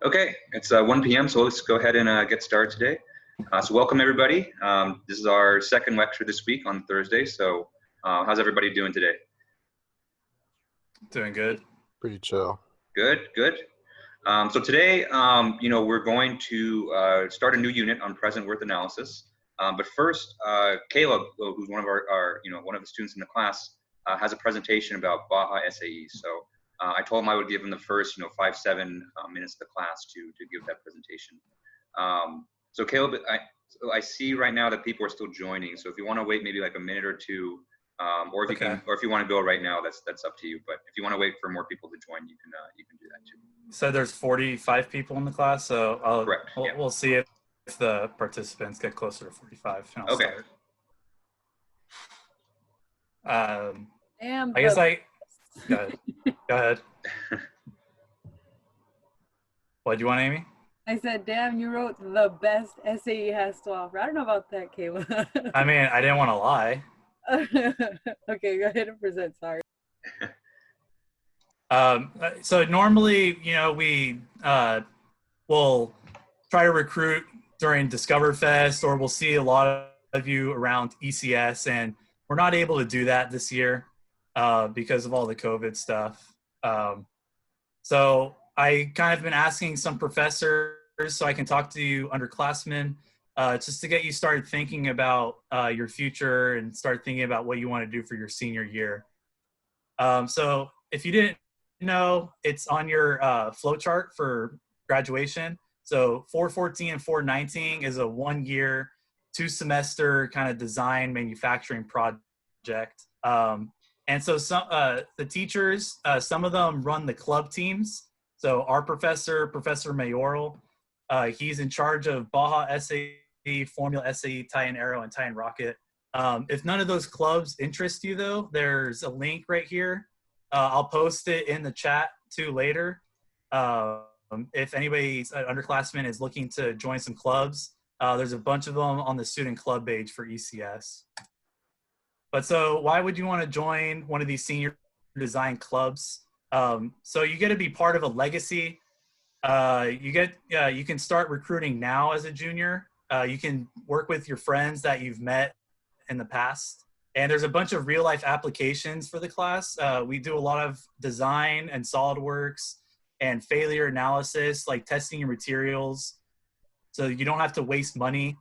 Okay, it's 1 p.m., so let's go ahead and get started today. So welcome everybody. This is our second lecture this week on Thursday. So how's everybody doing today? Doing good. Pretty chill. Good, good. So today, we're going to start a new unit on present worth analysis. But first, Caleb, who's one of one of the students in the class, has a presentation about Baja SAE. So I told him I would give him the first, 5-7 minutes of the class to give that presentation. So Caleb, I see right now that people are still joining. So if you want to wait maybe like a minute or two, or if you can, or if you want to go right now, that's up to you. But if you want to wait for more people to join, you can do that too. So there's 45 people in the class, so Correct. We'll see if the participants get closer to 45. And I'll okay. Start. I guess go ahead. Go ahead. What do you want, Amy? I said, damn, you wrote the best SAE has to offer. I don't know about that, Kayla. I mean, I didn't want to lie. Okay, go ahead and present. Sorry. So normally, we will try to recruit during Discover Fest, or we'll see a lot of you around ECS, and we're not able to do that this year because of all the COVID stuff. So I kind of been asking some professors so I can talk to you underclassmen just to get you started thinking about your future and start thinking about what you want to do for your senior year. So if you didn't know, it's on your flow chart for graduation. So 414 and 419 is a 1-year, 2-semester kind of design manufacturing project. And so the teachers, some of them run the club teams. So our professor, Professor Mayoral, he's in charge of Baja SAE, Formula SAE, Titan Aero, and Titan Rocket. If none of those clubs interest you, though, there's a link right here. I'll post it in the chat, too, later. If anybody's underclassman is looking to join some clubs, there's a bunch of them on the student club page for ECS. But so why would you want to join one of these senior design clubs? So you get to be part of a legacy. You can start recruiting now as a junior. You can work with your friends that you've met in the past. And there's a bunch of real life applications for the class. We do a lot of design and SolidWorks and failure analysis, like testing your materials. So you don't have to waste money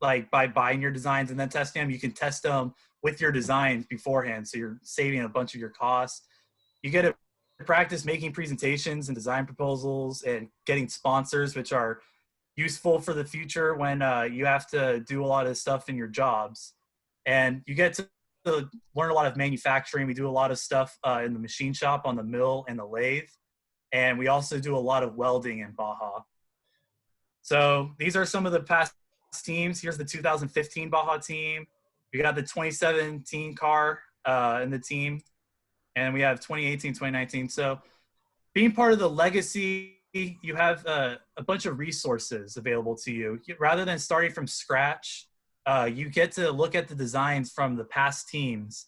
like by buying your designs and then testing them. You can test them with your designs beforehand. So you're saving a bunch of your costs. You get to practice making presentations and design proposals and getting sponsors, which are useful for the future when you have to do a lot of stuff in your jobs. And you get to learn a lot of manufacturing. We do a lot of stuff in the machine shop on the mill and the lathe. And we also do a lot of welding in Baja. So these are some of the past teams. Here's the 2015 Baja team. We got the 2017 car in the team. And we have 2018, 2019. So being part of the legacy, you have a bunch of resources available to you. Rather than starting from scratch, you get to look at the designs from the past teams,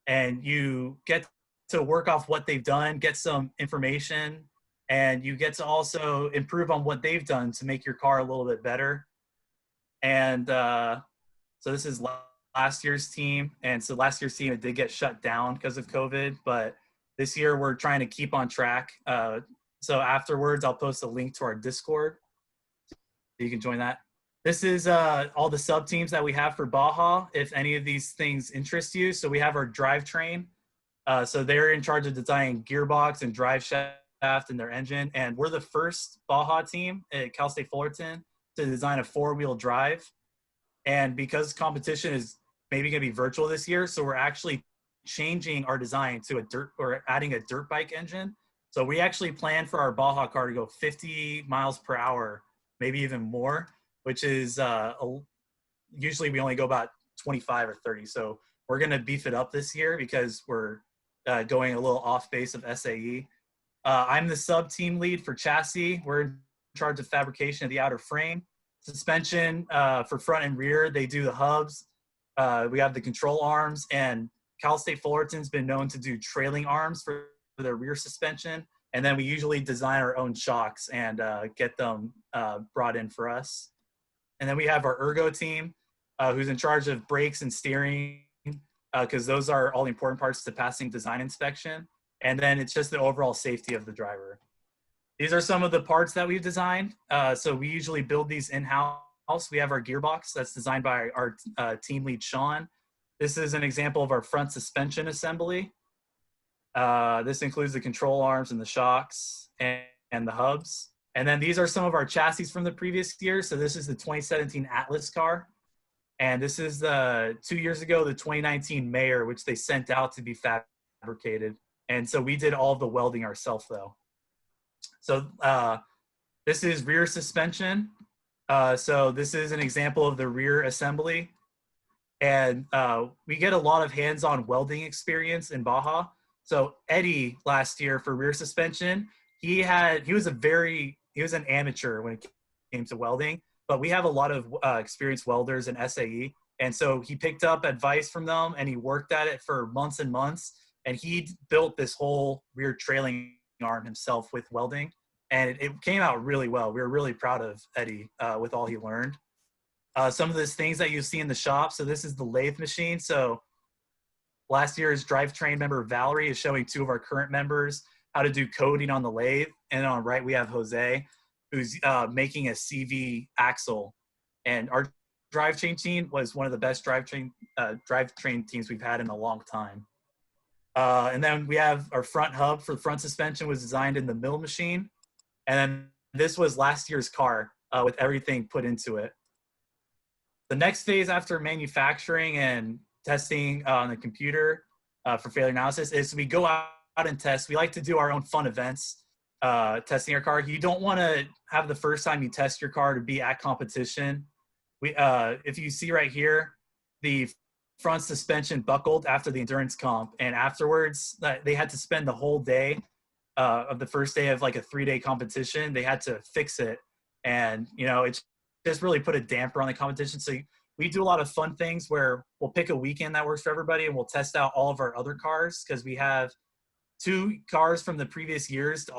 and you get to work off what they've done, get some information, and you get to also improve on what they've done to make your car a little bit better. And so this is last year's team. And so last year's team, it did get shut down because of COVID, but this year we're trying to keep on track. So afterwards, I'll post a link to our Discord. So you can join that. This is all the sub teams that we have for Baja, if any of these things interest you. So we have our drivetrain. So they're in charge of designing gearbox and drive shaft in their engine. And we're the first Baja team at Cal State Fullerton to design a 4-wheel drive. And because competition is maybe going to be virtual this year, so we're actually changing our design to adding a dirt bike engine. So we actually plan for our Baja car to go 50 miles per hour, maybe even more, which is usually we only go about 25 or 30. So we're going to beef it up this year because we're going a little off base of SAE. I'm the sub team lead for chassis. We're in charge of fabrication of the outer frame. Suspension for front and rear, they do the hubs. We have the control arms, and Cal State Fullerton's been known to do trailing arms for their rear suspension. And then we usually design our own shocks and get them brought in for us. And then we have our ergo team, who's in charge of brakes and steering, because those are all the important parts to passing design inspection. And then it's just the overall safety of the driver. These are some of the parts that we've designed. So we usually build these in-house. We have our gearbox that's designed by our team lead, Sean. This is an example of our front suspension assembly. This includes the control arms and the shocks and the hubs. And then these are some of our chassis from the previous year. So this is the 2017 Atlas car. And this is 2 years ago, the 2019 Mayor, which they sent out to be fabricated. And so we did all of the welding ourselves though. So this is rear suspension. So this is an example of the rear assembly. And we get a lot of hands-on welding experience in Baja. So Eddie last year for rear suspension, he was an amateur when it came to welding, but we have a lot of experienced welders in SAE. And so he picked up advice from them and he worked at it for months and months. And he built this whole rear trailing arm himself with welding. And it came out really well. We were really proud of Eddie with all he learned. Some of those things that you see in the shop. So this is the lathe machine. So last year's drivetrain member, Valerie, is showing 2 of our current members how to do coding on the lathe. And on right, we have Jose, who's making a CV axle. And our drivetrain team was one of the best drivetrain teams we've had in a long time. And then we have our front hub for front suspension was designed in the mill machine. And then this was last year's car with everything put into it. The next phase after manufacturing and testing on the computer for failure analysis is we go out and test. We like to do our own fun events testing our car. You don't want to have the first time you test your car to be at competition. If you see right here, the front suspension buckled after the endurance comp, and afterwards they had to spend the whole day of the first day of like a 3-day competition. They had to fix it, and it just really put a damper on the competition. So we do a lot of fun things where we'll pick a weekend that works for everybody, and we'll test out all of our other cars because we have 2 cars from the previous years to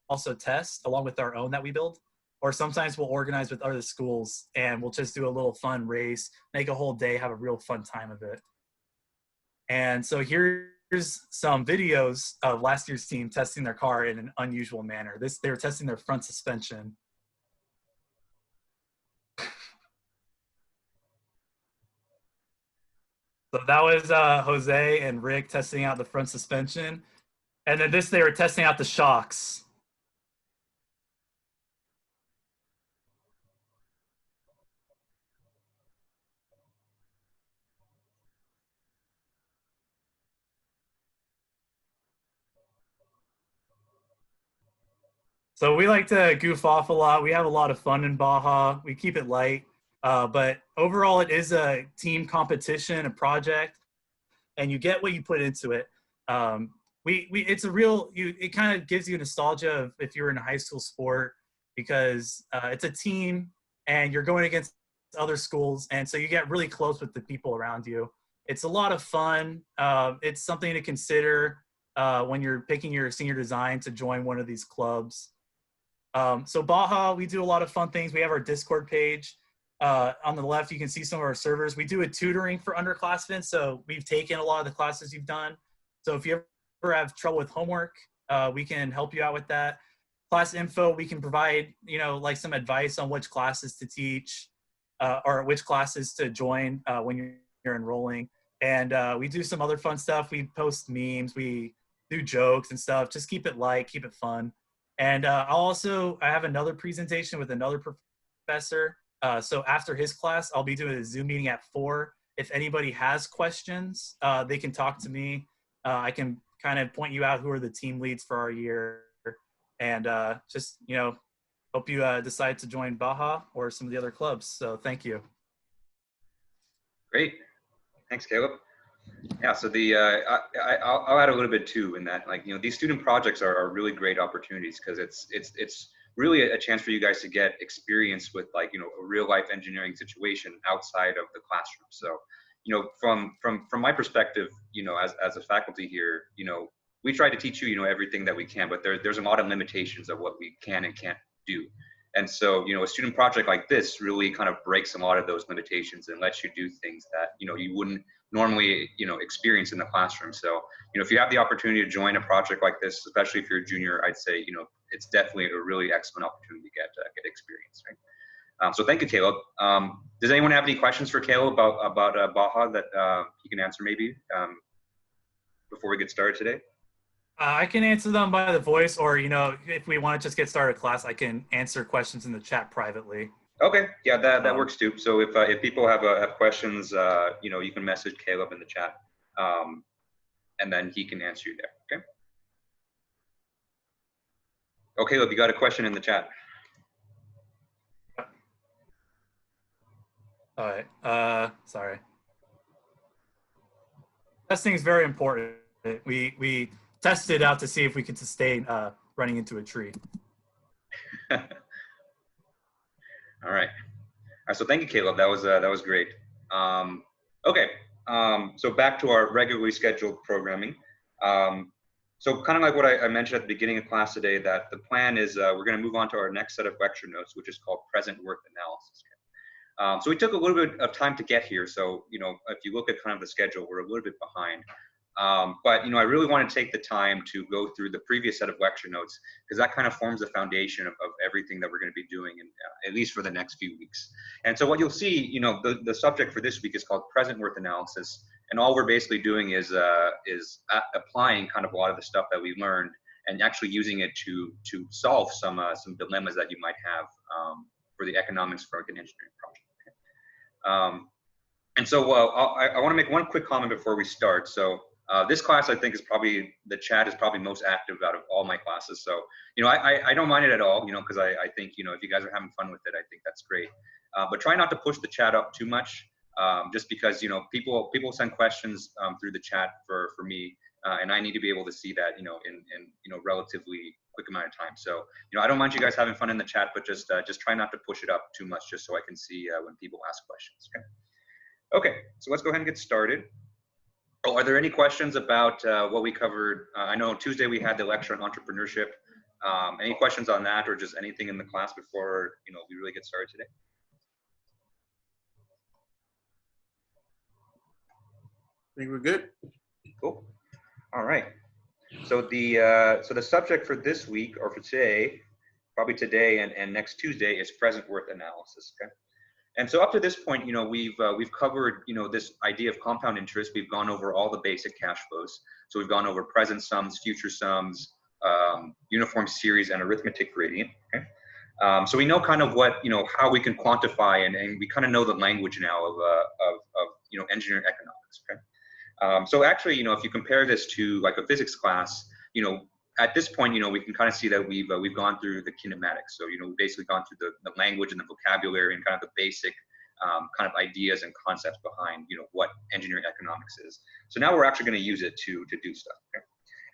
also test along with our own that we build. Or sometimes we'll organize with other schools and we'll just do a little fun race, make a whole day, have a real fun time of it. And so here's some videos of last year's team testing their car in an unusual manner. They were testing their front suspension. So that was Jose and Rick testing out the front suspension. And then they were testing out the shocks. So we like to goof off a lot. We have a lot of fun in Baja. We keep it light. But overall, it is a team competition, a project, and you get what you put into it. It's a real, it kind of gives you nostalgia of if you were in a high school sport, because it's a team and you're going against other schools. And so you get really close with the people around you. It's a lot of fun. It's something to consider when you're picking your senior design to join one of these clubs. So Baja, we do a lot of fun things. We have our Discord page. On the left, you can see some of our servers. We do a tutoring for underclassmen. So we've taken a lot of the classes you've done. So if you ever have trouble with homework, we can help you out with that. Class info, we can provide, like some advice on which classes to teach or which classes to join when you're enrolling. And we do some other fun stuff. We post memes, we do jokes and stuff. Just keep it light, keep it fun. And I have another presentation with another professor. So after his class, I'll be doing a Zoom meeting at 4. If anybody has questions, they can talk to me. I can kind of point you out who are the team leads for our year. And just, hope you decide to join Baja or some of the other clubs. So thank you. Great. Thanks, Caleb. Yeah, so I'll add a little bit too in that, these student projects are really great opportunities because it's really a chance for you guys to get experience with a real life engineering situation outside of the classroom. So, from my perspective, as a faculty here, we try to teach you, everything that we can, but there's a lot of limitations of what we can and can't do. And so, a student project like this really kind of breaks a lot of those limitations and lets you do things that, you wouldn't normally, experience in the classroom. So, if you have the opportunity to join a project like this, especially if you're a junior, I'd say, it's definitely a really excellent opportunity to get experience, right? So thank you, Caleb. Does anyone have any questions for Caleb about Baja that he can answer maybe before we get started today? I can answer them by the voice, or, if we want to just get started class, I can answer questions in the chat privately. Okay, yeah, that works too. So if people have questions, you can message Caleb in the chat, and then he can answer you there. Okay. Oh, Caleb, you got a question in the chat. All right. Sorry. Testing is very important. We tested it out to see if we could sustain running into a tree. All right. So thank you, Caleb. That was great. Okay. So back to our regularly scheduled programming. So kind of like what I mentioned at the beginning of class today, that the plan is we're going to move on to our next set of lecture notes, which is called present worth analysis. So we took a little bit of time to get here. So, if you look at kind of the schedule, we're a little bit behind. But, I really want to take the time to go through the previous set of lecture notes, because that kind of forms the foundation of everything that we're going to be doing, at least for the next few weeks. And so what you'll see, the subject for this week is called present worth analysis. And all we're basically doing is applying kind of a lot of the stuff that we learned and actually using it to solve some dilemmas that you might have for the economics for an engineering project. And so I want to make one quick comment before we start. So this class, I think, the chat is probably most active out of all my classes. So, I don't mind it at all, because I think, if you guys are having fun with it, I think that's great. But try not to push the chat up too much, just because, people send questions through the chat for me, and I need to be able to see that, in relatively quick amount of time. So, I don't mind you guys having fun in the chat, but just try not to push it up too much, just so I can see when people ask questions. Okay, so let's go ahead and get started. Oh, are there any questions about what we covered? I know Tuesday we had the lecture on entrepreneurship. Any questions on that, or just anything in the class before we really get started today? I think we're good. Cool. All right. So the subject for this week, or for today, probably today and next Tuesday, is present worth analysis. Okay. And so up to this point, we've covered, this idea of compound interest. We've gone over all the basic cash flows. So we've gone over present sums, future sums, uniform series, and arithmetic gradient. Okay. So we know kind of what, how we can quantify, and we kind of know the language now of engineering economics. Okay. So actually, if you compare this to like a physics class, at this point, we can kind of see that we've gone through the kinematics. So, we've basically gone through the language and the vocabulary and kind of the basic kind of ideas and concepts behind, what engineering economics is. So now we're actually going to use it to do stuff. Okay?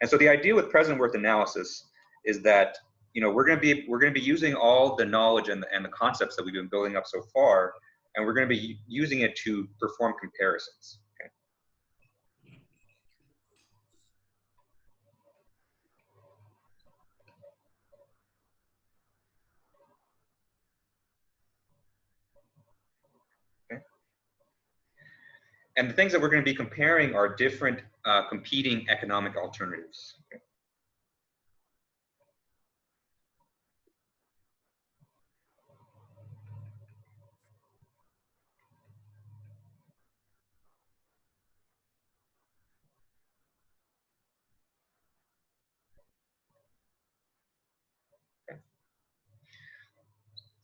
And so the idea with present worth analysis is that, we're going to be using all the knowledge and the concepts that we've been building up so far, and we're going to be using it to perform comparisons. And the things that we're going to be comparing are different competing economic alternatives. Okay.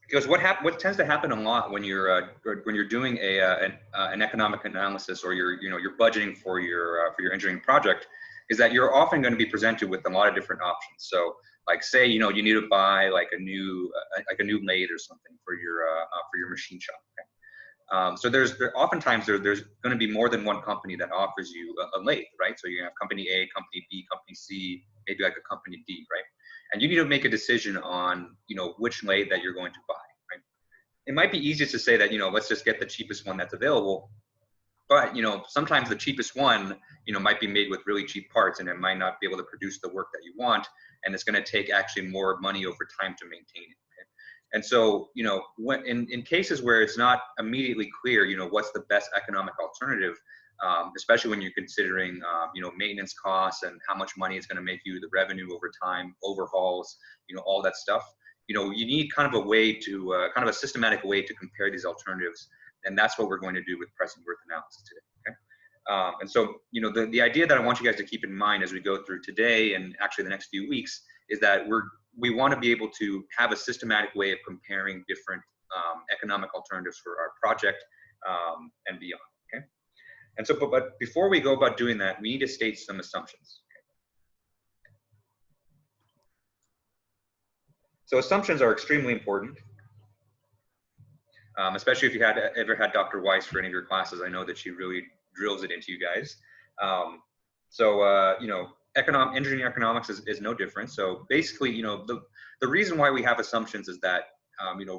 Because what tends to happen a lot when you're doing an economic analysis, or you're budgeting for your engineering project, is that you're often going to be presented with a lot of different options. So like say you need to buy like a new lathe or something for your machine shop. Okay? So oftentimes there's going to be more than one company that offers you a lathe, right? So you have company A, company B, company C, maybe like a company D, right? And you need to make a decision on, which lathe that you're going to buy, right? It might be easiest to say that, let's just get the cheapest one that's available. But, sometimes the cheapest one, might be made with really cheap parts, and it might not be able to produce the work that you want. And it's going to take actually more money over time to maintain it. Okay? And so, when, in cases where it's not immediately clear, what's the best economic alternative, especially when you're considering, maintenance costs and how much money it's going to make you, the revenue over time, overhauls, all that stuff. You need kind of a way to, kind of a systematic way to compare these alternatives. And that's what we're going to do with present worth analysis today. Okay? And so, the idea that I want you guys to keep in mind as we go through today and actually the next few weeks is that we want to be able to have a systematic way of comparing different economic alternatives for our project and beyond. Okay? And so, but before we go about doing that, we need to state some assumptions. Okay? So assumptions are extremely important. Especially if you ever had Dr. Weiss for any of your classes. I know that she really drills it into you guys. Engineering economics is no different. So basically, the reason why we have assumptions is that,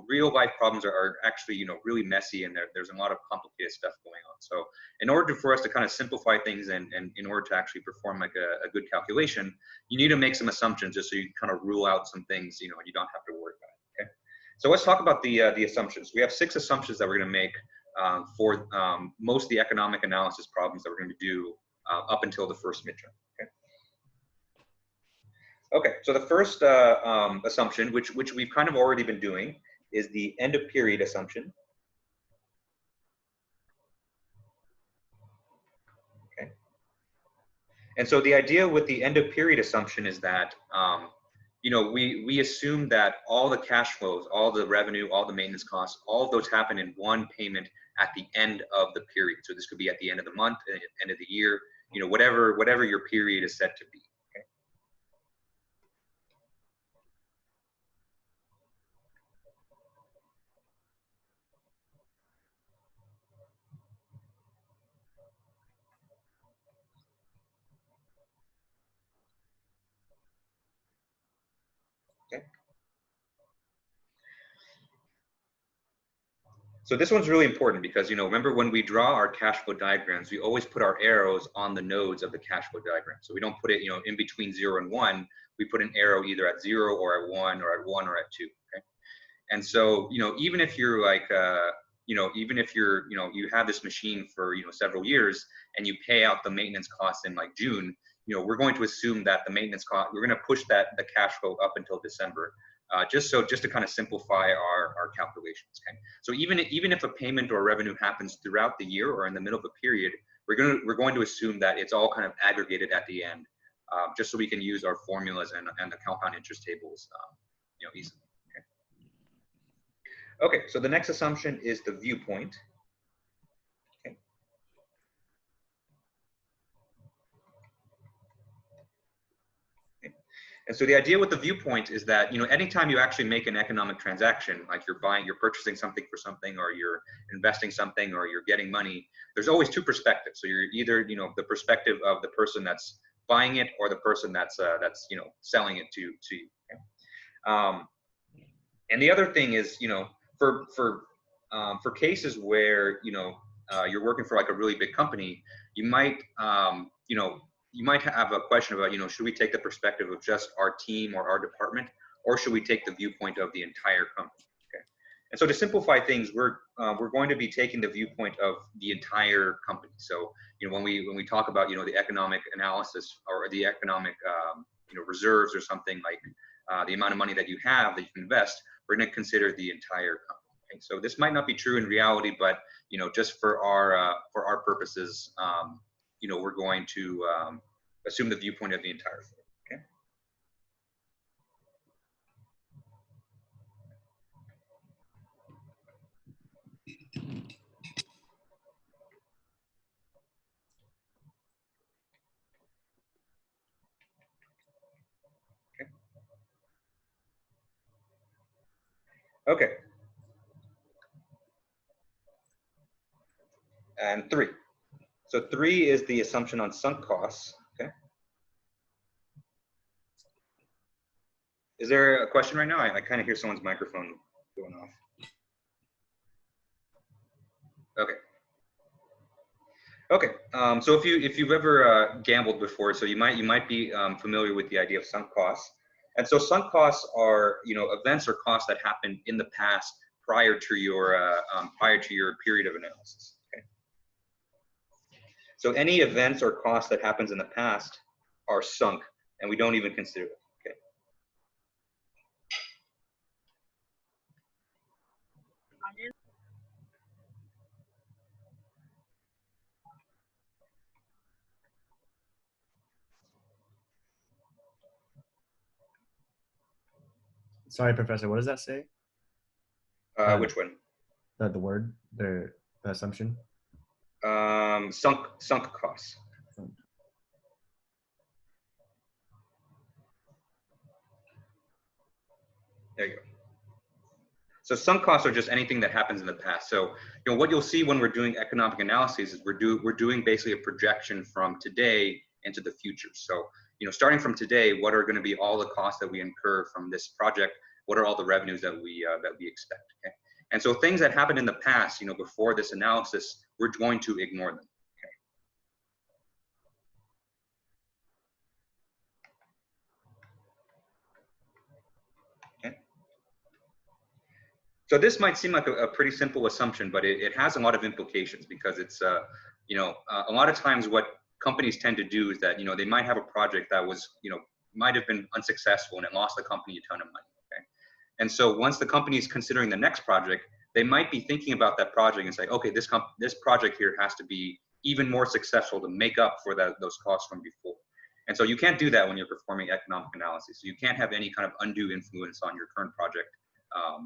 real life problems are actually, really messy, and there's a lot of complicated stuff going on. So in order for us to kind of simplify things and in order to actually perform like a good calculation, you need to make some assumptions just so you kind of rule out some things, and you don't have to worry about it. Okay? So let's talk about the assumptions. We have 6 assumptions that we're going to make for most of the economic analysis problems that we're going to do up until the first midterm. Okay, so the first assumption, which we've kind of already been doing, is the end of period assumption. Okay. And so the idea with the end of period assumption is that we assume that all the cash flows, all the revenue, all the maintenance costs, all of those happen in one payment at the end of the period. So this could be at the end of the month, end of the year, whatever your period is set to be. Okay? Okay. So this one's really important because, remember when we draw our cash flow diagrams, we always put our arrows on the nodes of the cash flow diagram. So we don't put it, in between 0 and 1. We put an arrow either at 0 or at 1 or at 1 or at 2. Okay. And so, even if you're like, even if you're, you have this machine for, several years and you pay out the maintenance costs in like June, we're going to assume that the maintenance cost, we're going to push the cash flow up until December. Just to kind of simplify our calculations. Okay? So even if a payment or revenue happens throughout the year or in the middle of a period, we're going to assume that it's all kind of aggregated at the end, just so we can use our formulas and the compound interest tables, easily. Okay, so the next assumption is the viewpoint. Okay. And so the idea with the viewpoint is that, anytime you actually make an economic transaction, like you're purchasing something for something, or you're investing something, or you're getting money, there's always 2 perspectives. So you're either, the perspective of the person that's buying it or the person that's selling it to you. Okay? And the other thing is, for cases where, you're working for like a really big company, you might, you might have a question about, should we take the perspective of just our team or our department, or should we take the viewpoint of the entire company? Okay. And so to simplify things, we're going to be taking the viewpoint of the entire company. So, when we talk about, the economic analysis or the economic, reserves or something like the amount of money that you have that you can invest, we're going to consider the entire company. Okay? So this might not be true in reality, but, just for our purposes, we're going to assume the viewpoint of the entire thing. Okay. Okay. And 3. So 3 is the assumption on sunk costs. Okay. Is there a question right now? I kind of hear someone's microphone going off. Okay. Okay, so if you've ever gambled before, so you might be familiar with the idea of sunk costs. And so sunk costs are events or costs that happened in the past prior to your period of analysis. Okay. So any events or costs that happens in the past are sunk, and we don't even consider them. Okay. Sorry, Professor, what does that say? Which one? The word, the assumption? Sunk costs. There you go. So sunk costs are just anything that happens in the past. So what you'll see when we're doing economic analyses is we're doing basically a projection from today into the future. So starting from today, what are going to be all the costs that we incur from this project? What are all the revenues that we expect? Okay? And so things that happened in the past, before this analysis, we're going to ignore them. So this might seem like a pretty simple assumption, but it has a lot of implications because it's, a lot of times what companies tend to do is that, they might have a project that was, might have been unsuccessful and it lost the company a ton of money. Okay. And so once the company is considering the next project, they might be thinking about that project and say, okay, this project here has to be even more successful to make up for those costs from before. And so you can't do that when you're performing economic analysis. So you can't have any kind of undue influence on your current project.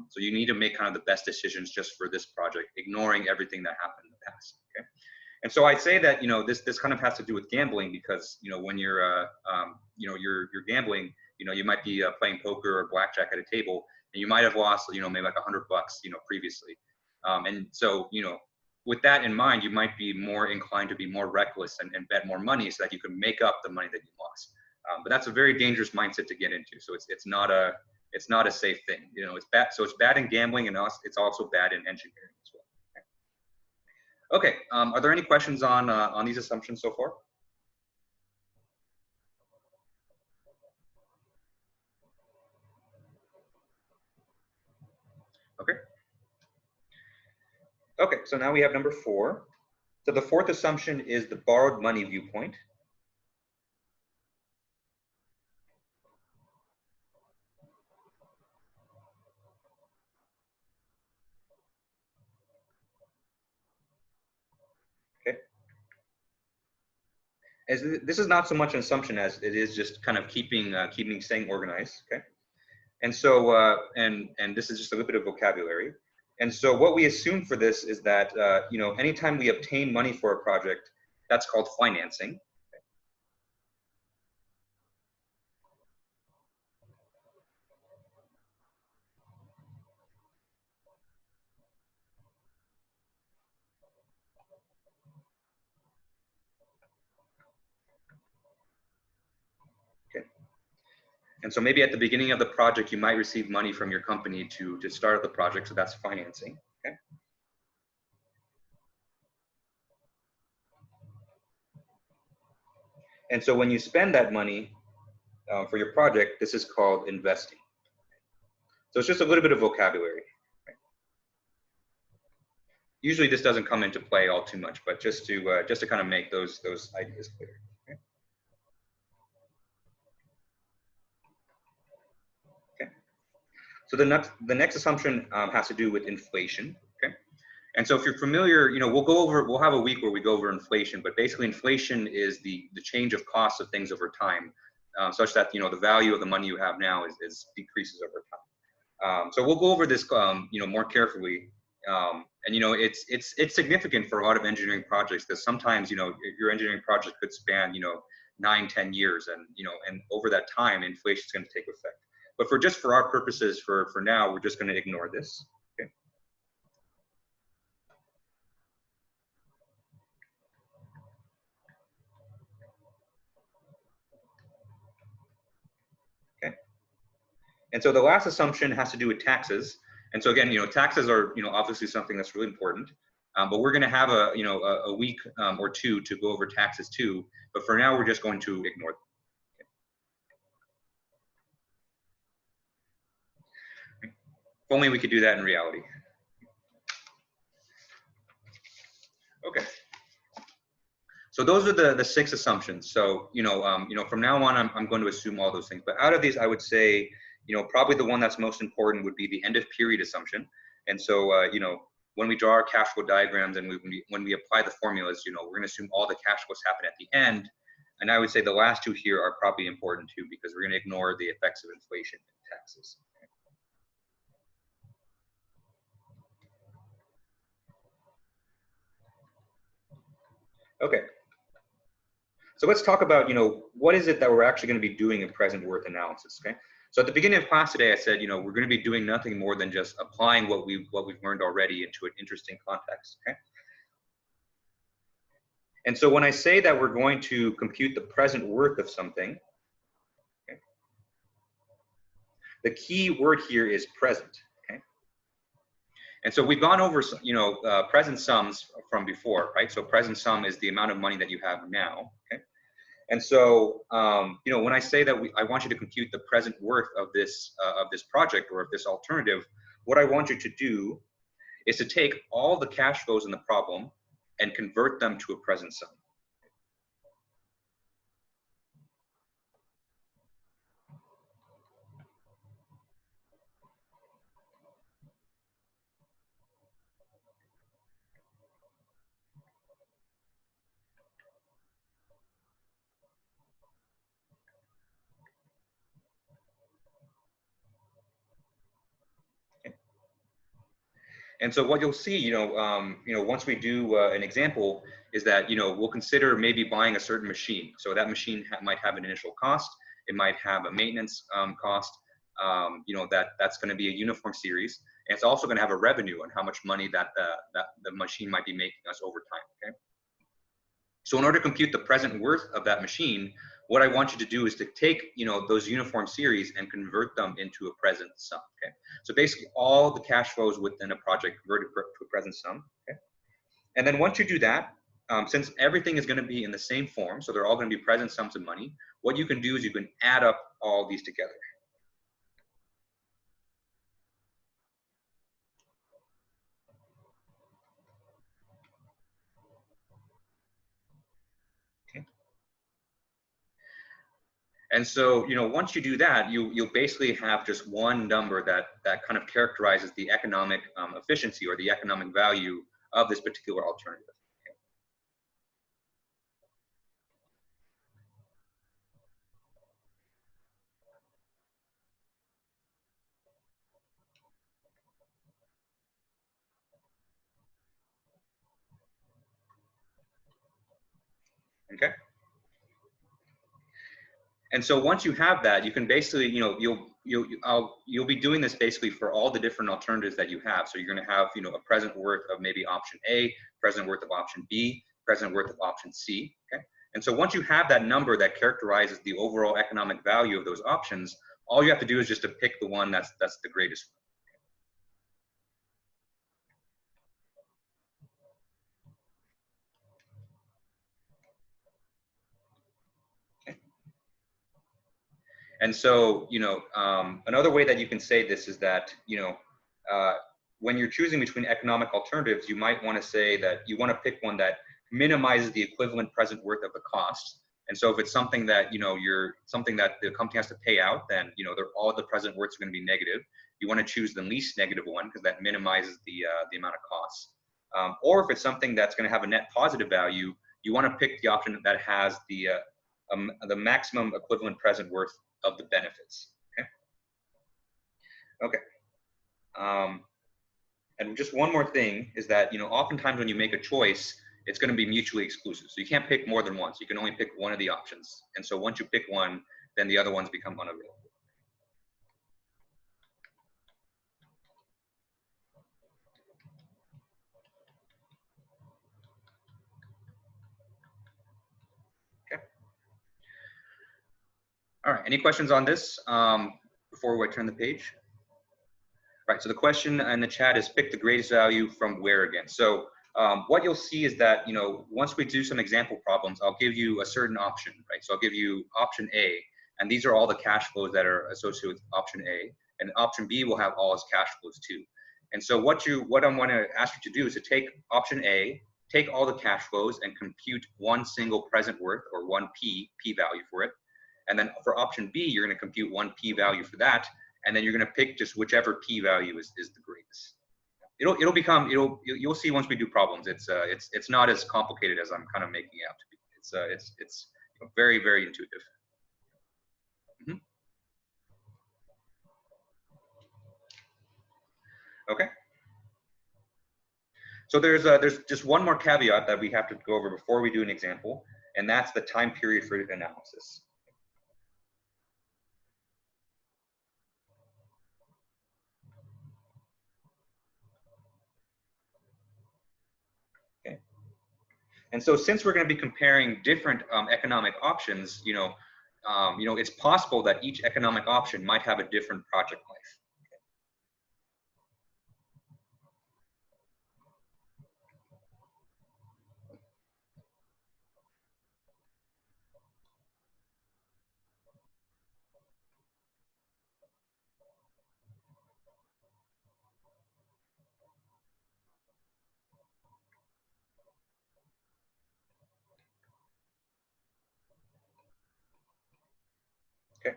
So you need to make kind of the best decisions just for this project, ignoring everything that happened in the past. Okay, and so I'd say that this kind of has to do with gambling because when you're you're gambling, you might be playing poker or blackjack at a table, and you might have lost maybe like $100 previously, and so with that in mind, you might be more inclined to be more reckless and bet more money so that you can make up the money that you lost. But that's a very dangerous mindset to get into. So it's not a safe thing. It's bad. So it's bad in gambling, and it's also bad in engineering as well. Okay. Are there any questions on these assumptions so far? Okay. Okay. So now we have number 4. So the 4th assumption is the borrowed money viewpoint. As this is not so much an assumption as it is just kind of keeping staying organized. Okay, and so and this is just a little bit of vocabulary. And so what we assume for this is that anytime we obtain money for a project, that's called financing. And so maybe at the beginning of the project, you might receive money from your company to start the project. So that's financing. Okay. And so when you spend that money for your project, this is called investing. So it's just a little bit of vocabulary. Right? Usually this doesn't come into play all too much, but just to kind of make those ideas clear. So the next assumption has to do with inflation. Okay, and so if you're familiar, we'll have a week where we go over inflation, but basically inflation is the change of costs of things over time, such that the value of the money you have now is decreases over time. So we'll go over this more carefully, and it's significant for a lot of engineering projects because sometimes your engineering project could span 9-10 years, and and over that time inflation is going to take effect. But for our purposes, for now, we're just going to ignore this. Okay. Okay. And so the last assumption has to do with taxes. And so again, taxes are obviously something that's really important. But we're going to have a week or two to go over taxes too. But for now, we're just going to ignore them. Okay. If only we could do that in reality. Okay. So those are the 6 assumptions. So from now on, I'm going to assume all those things. But out of these, I would say, probably the one that's most important would be the end of period assumption. And so, when we draw our cash flow diagrams and when we apply the formulas, we're going to assume all the cash flows happen at the end. And I would say the last 2 here are probably important too, because we're going to ignore the effects of inflation and taxes. Okay. So let's talk about, what is it that we're actually going to be doing in present worth analysis, okay? So at the beginning of class today, I said, we're going to be doing nothing more than just applying what we've learned already into an interesting context, okay? And so when I say that we're going to compute the present worth of something, okay, the key word here is present, okay? And so we've gone over, present sums from before, right? So present sum is the amount of money that you have now, okay? And so, when I say that I want you to compute the present worth of this project or of this alternative, what I want you to do is to take all the cash flows in the problem and convert them to a present sum. And so what you'll see, once we do an example, is that we'll consider maybe buying a certain machine. So that machine might have an initial cost. It might have a maintenance cost. That's going to be a uniform series, and it's also going to have a revenue on how much money that the machine might be making us over time. Okay. So in order to compute the present worth of that machine, what I want you to do is to take, those uniform series and convert them into a present sum, okay? So basically all the cash flows within a project converted to a present sum, okay? And then once you do that, since everything is gonna be in the same form, so they're all gonna be present sums of money, what you can do is you can add up all these together. And so, once you do that, you'll basically have just one number that kind of characterizes the economic efficiency or the economic value of this particular alternative. Okay. And so once you have that, you can basically, you'll be doing this basically for all the different alternatives that you have. So you're going to have, a present worth of maybe option A, present worth of option B, present worth of option C. Okay. And so once you have that number that characterizes the overall economic value of those options, all you have to do is just to pick the one that's the greatest one. And so, another way that you can say this is that, when you're choosing between economic alternatives, you might want to say that you want to pick one that minimizes the equivalent present worth of the cost. And so if it's something that, something that the company has to pay out, then, all the present worths are going to be negative. You want to choose the least negative one because that minimizes the amount of costs. Or if it's something that's going to have a net positive value, you want to pick the option that has the maximum equivalent present worth of the benefits. Okay. And just one more thing is that, oftentimes when you make a choice, it's going to be mutually exclusive. So you can't pick more than one. So you can only pick one of the options. And so once you pick one, then the other ones become unavailable. Okay. All right. Any questions on this before we turn the page? Right, so the question in the chat is pick the greatest value from where again? So what you'll see is that, once we do some example problems, I'll give you a certain option, right? So I'll give you option A, and these are all the cash flows that are associated with option A, and option B will have all its cash flows too. And so what I want to ask you to do is to take option A, take all the cash flows and compute one single present worth, or one P value for it. And then for option B, you're going to compute one P value for that. And then you're going to pick just whichever P value is the greatest. You'll see once we do problems, it's not as complicated as I'm kind of making it out to be. It's very, very intuitive. Mm-hmm. Okay. So there's just one more caveat that we have to go over before we do an example, and that's the time period for analysis. Okay. And so since we're going to be comparing different economic options, it's possible that each economic option might have a different project life. Okay.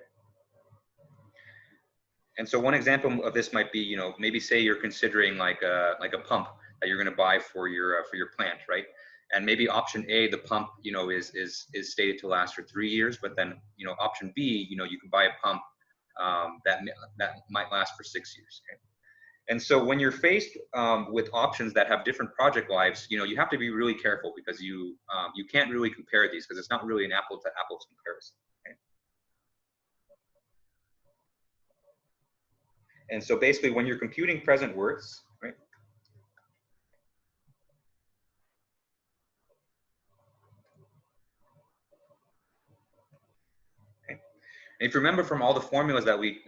And so one example of this might be, maybe say you're considering like a pump that you're going to buy for your plant, right? And maybe option A, the pump, is stated to last for 3 years, but then, option B, you can buy a pump that might last for 6 years. Okay? And so when you're faced with options that have different project lives, you have to be really careful, because you can't really compare these, because it's not really an apples to apples comparison. Okay? And so basically, when you're computing present worths, right? Okay. And if you remember from all the formulas that we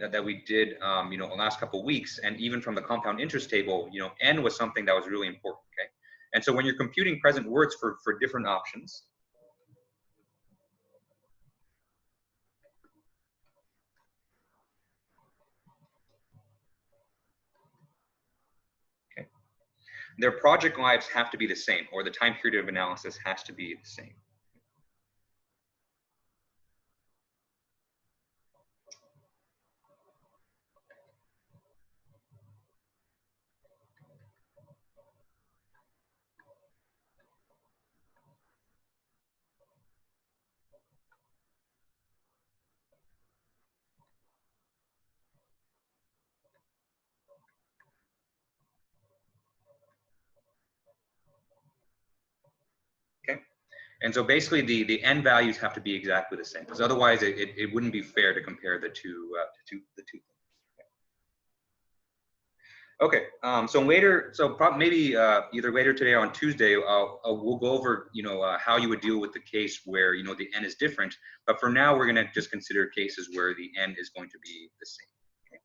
did, the last couple of weeks, and even from the compound interest table, n was something that was really important. Okay. And so when you're computing present worths for different options, their project lives have to be the same, or the time period of analysis has to be the same. Okay. And so basically the n values have to be exactly the same, because otherwise it wouldn't be fair to compare the two things. Okay, so maybe either later today or on Tuesday, we'll go over how you would deal with the case where the n is different. But for now, we're going to just consider cases where the n is going to be the same. Okay?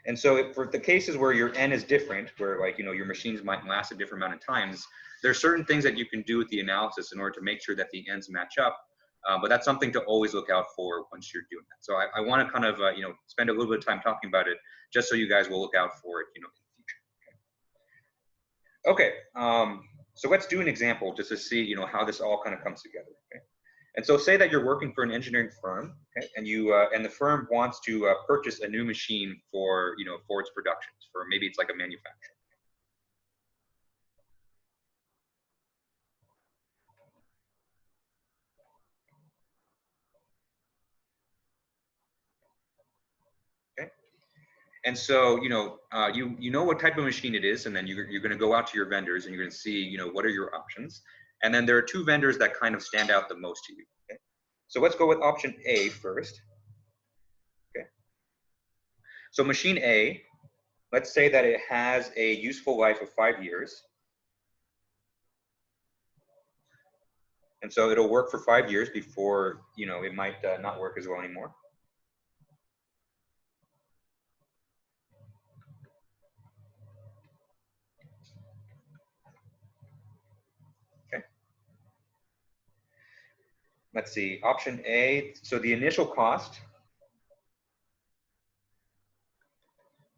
And so for the cases where your n is different, where your machines might last a different amount of times, there are certain things that you can do with the analysis in order to make sure that the n's match up. But that's something to always look out for once you're doing that. So I want to kind of spend a little bit of time talking about it, just so you guys will look out for it in the future. Okay, so let's do an example just to see how this all kind of comes together. Okay? And so say that you're working for an engineering firm, okay, and the firm wants to purchase a new machine for for its productions, for maybe it's like a manufacturer. And so, you know what type of machine it is, and then you're going to go out to your vendors and you're going to see, what are your options. And then there are two vendors that kind of stand out the most to you. Okay? So let's go with option A first. Okay. So machine A, let's say that it has a useful life of 5 years. And so it'll work for 5 years before, it might not work as well anymore. let's see, option A, so the initial cost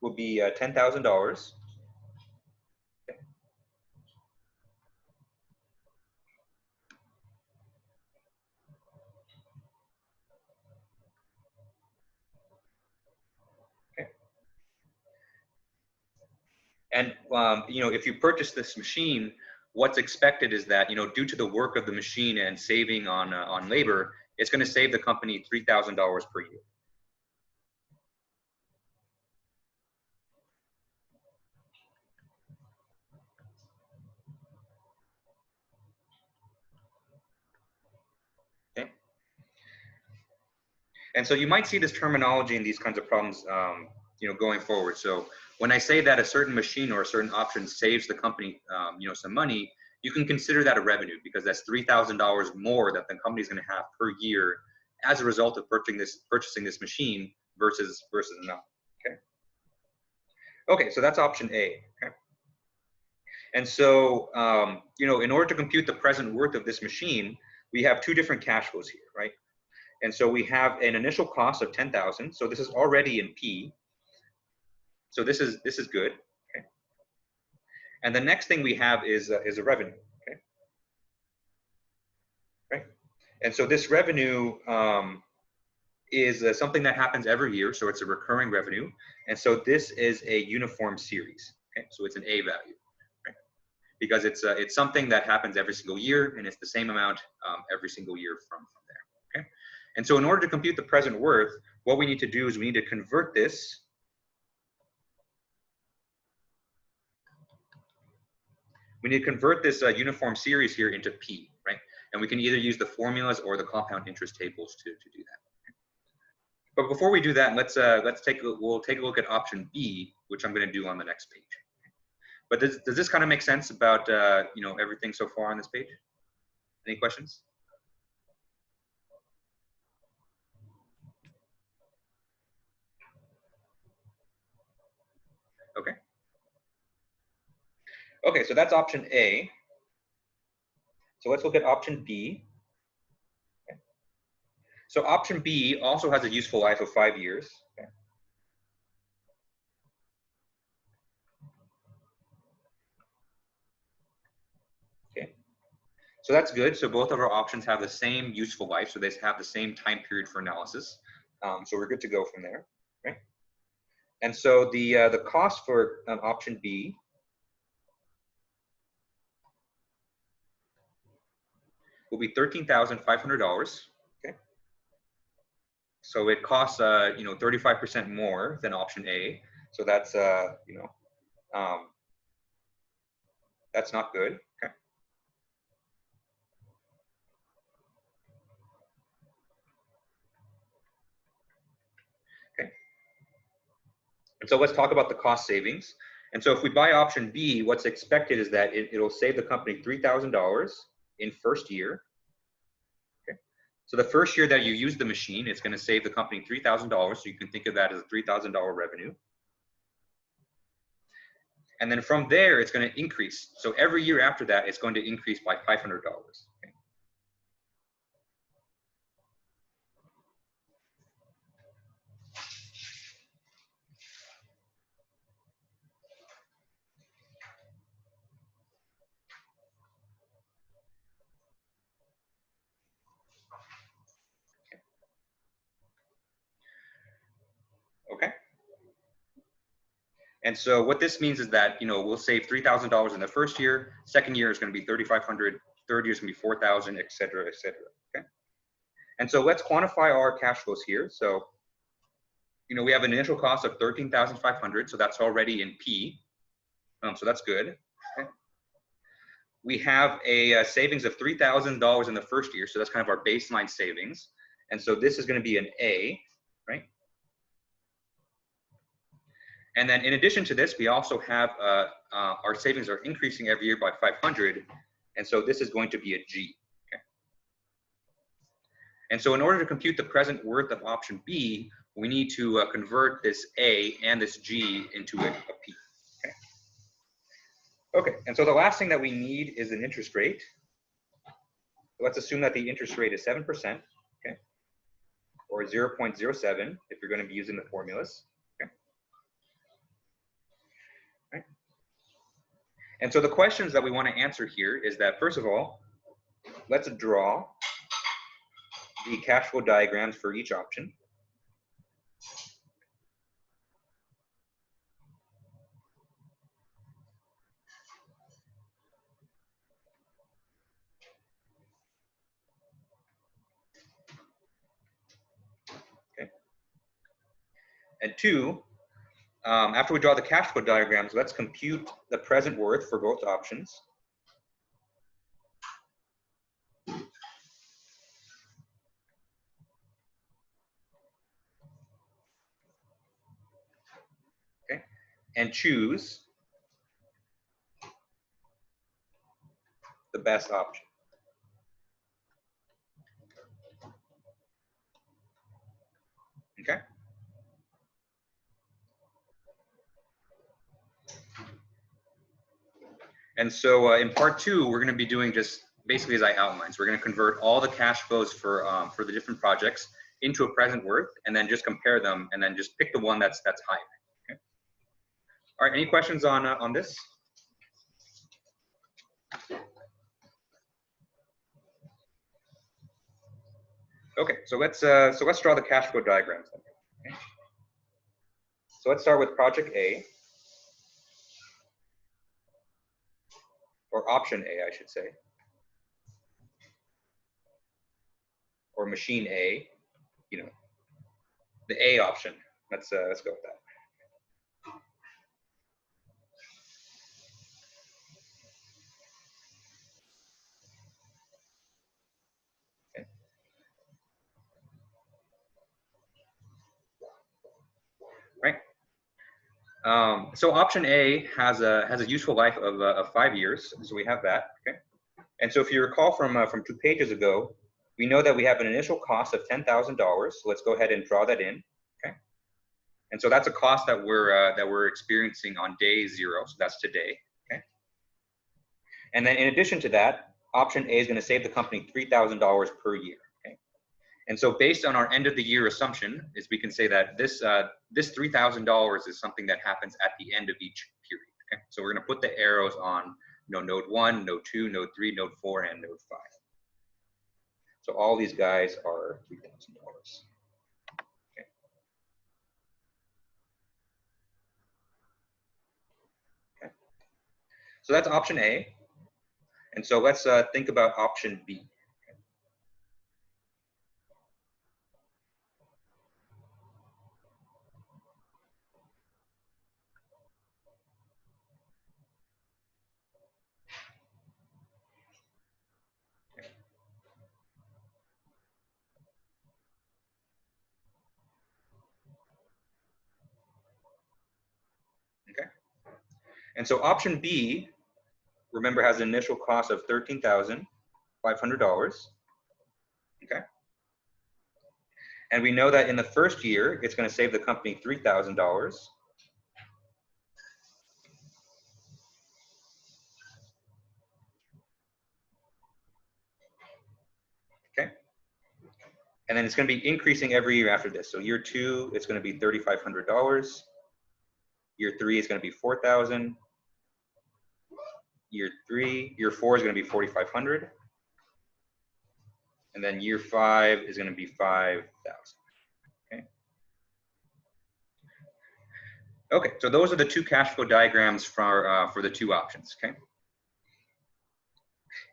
will be $10,000. And if you purchase this machine, what's expected is that due to the work of the machine and saving on labor, it's going to save the company $3,000 per year. Okay. And so you might see this terminology in these kinds of problems, going forward. So when I say that a certain machine or a certain option saves the company, some money, you can consider that a revenue because that's $3,000 more that the company is going to have per year as a result of purchasing this machine versus another. Okay. Okay, so that's option A. Okay. And so, in order to compute the present worth of this machine, we have two different cash flows here, right? And so we have an initial cost of 10,000. So this is already in P. So this is good. Okay. And the next thing we have is a revenue. Okay. Right. And so this revenue is something that happens every year. So it's a recurring revenue. And so this is a uniform series. Okay. So it's an A value. Right? Because it's something that happens every single year, and it's the same amount every single year from there. Okay. And so in order to compute the present worth, what we need to do is we need to convert this uniform series here into P, right? And we can either use the formulas or the compound interest tables to do that. But before we do that, we'll take a look at option B, which I'm going to do on the next page. But does this kind of make sense about everything so far on this page? Any questions? Okay. Okay, so that's option A. So let's look at option B. Okay. So option B also has a useful life of 5 years. Okay. Okay. So that's good. So both of our options have the same useful life. So they have the same time period for analysis. So we're good to go from there. Okay. And so the cost for option B will be $13,500. Okay. So it costs 35% more than option A. So that's that's not good. Okay. Okay. And so let's talk about the cost savings. And so if we buy option B, what's expected is that it'll save the company $3,000 in first year. Okay. So the first year that you use the machine, it's going to save the company $3,000. So you can think of that as a $3,000 revenue. And then from there, it's going to increase. So every year after that, it's going to increase by $500. Okay. Okay. And so what this means is that, we'll save $3,000 in the first year. Second year is going to be $3,500. Third year is going to be $4,000, et cetera, et cetera. Okay. And so let's quantify our cash flows here. So, we have an initial cost of $13,500. So that's already in P. So that's good. Okay. We have a savings of $3,000 in the first year. So that's kind of our baseline savings. And so this is going to be an A, right? And then in addition to this, we also have our savings are increasing every year by 500. And so this is going to be a G. Okay. And so in order to compute the present worth of option B, we need to convert this A and this G into a P. Okay. Okay. And so the last thing that we need is an interest rate. let's assume that the interest rate is 7%, okay, or 0.07 if you're going to be using the formulas. Okay. Right. And so the questions that we want to answer here is that, first of all, let's draw the cash flow diagrams for each option. Okay. And two, after we draw the cash flow diagrams, let's compute the present worth for both options. Okay. And choose the best option. Okay. And so in part two, we're going to be doing just basically as I outlined. So we're going to convert all the cash flows for the different projects into a present worth, and then just compare them, and then just pick the one that's higher. Okay. All right. Any questions on this? Okay. So let's draw the cash flow diagrams. Okay. So let's start with project A, or option A, I should say, or machine A. You know, the A option. Let's go with that. Okay. Right. So option A has a useful life of 5 years. So we have that. Okay. And so if you recall from 2 pages ago, we know that we have an initial cost of $10,000. So let's go ahead and draw that in. Okay. And so that's a cost that we're experiencing on day 0. So that's today. Okay. And then in addition to that, option A is going to save the company $3,000 per year. Okay. And so based on our end of the year assumption, is we can say that this $3,000 is something that happens at the end of each period. Okay. So we're going to put the arrows on node 1, node 2, node 3, node 4, and node 5. So all these guys are $3,000. Okay. Okay. So that's option A. And so let's think about option B. Okay. And so option B, remember, has an initial cost of $13,500. Okay. And we know that in the first year, it's going to save the company $3,000. Okay. And then it's going to be increasing every year after this. So year 2, it's going to be $3,500. Year 3 is going to be $4,000. Year 4 is going to be $4,500. And then year 5 is going to be $5,000. Okay. Okay. So those are the 2 cash flow diagrams for the 2 options. Okay.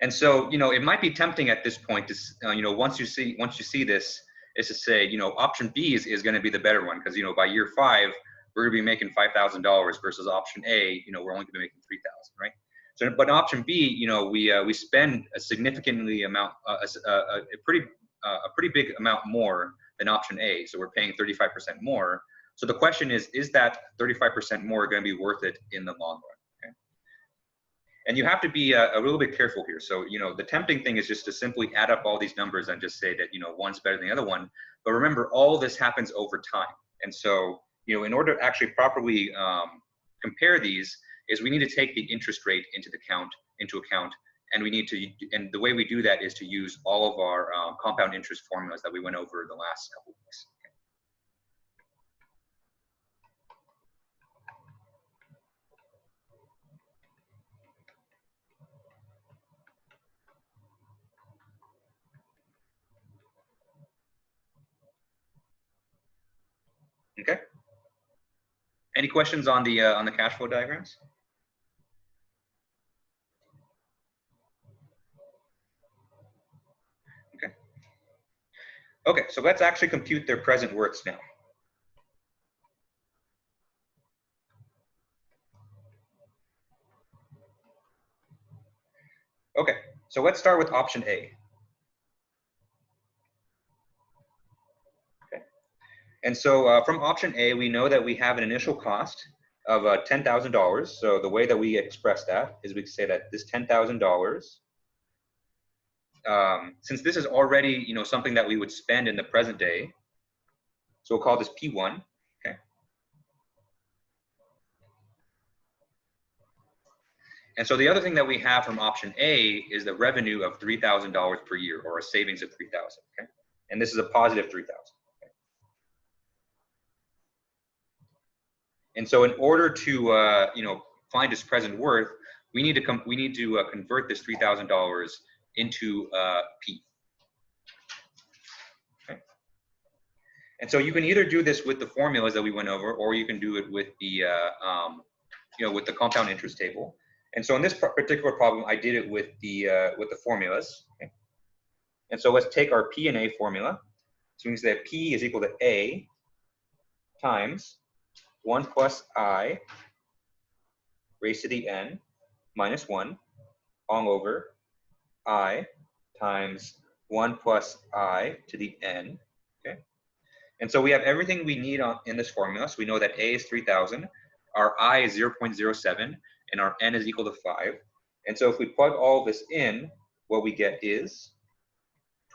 And so, you know, it might be tempting at this point to, you know, once you see this, is to say, you know, option B is going to be the better one, because, you know, by year 5, we're going to be making $5,000 versus option A, you know, we're only going to be making $3,000, right? So, but in option B, you know, we spend a significantly amount, a pretty big amount more than option A. So we're paying 35% more. So the question is that 35% more going to be worth it in the long run? Okay. And you have to be a little bit careful here. So, you know, the tempting thing is just to simply add up all these numbers and just say that, you know, one's better than the other one. But remember, all this happens over time. And so, you know, in order to actually properly compare these, is we need to take the interest rate into account, and we need to, and the way we do that is to use all of our compound interest formulas that we went over the last couple of weeks. Okay. Any questions on the cash flow diagrams? Okay. Okay, so let's actually compute their present worths now. Okay, so let's start with option A. Okay. And so from option A, we know that we have an initial cost of $10,000. So the way that we express that is we say that this $10,000, since this is already, you know, something that we would spend in the present day, so we'll call this P1. Okay. And so the other thing that we have from option A is the revenue of $3,000 per year, or a savings of $3,000. Okay. And this is a positive $3,000. Okay. And so in order to you know, find its present worth, we need to convert this $3,000 into P. Okay. And so you can either do this with the formulas that we went over, or you can do it with the you know, with the compound interest table. And so in this particular problem, I did it with the formulas. Okay. And so let's take our P and A formula. So we can say that P is equal to A times 1 plus I raised to the n minus 1 all over I times 1 plus I to the n. Okay. And so we have everything we need in this formula. So we know that A is 3,000, our I is 0.07, and our n is equal to 5. And so if we plug all this in, what we get is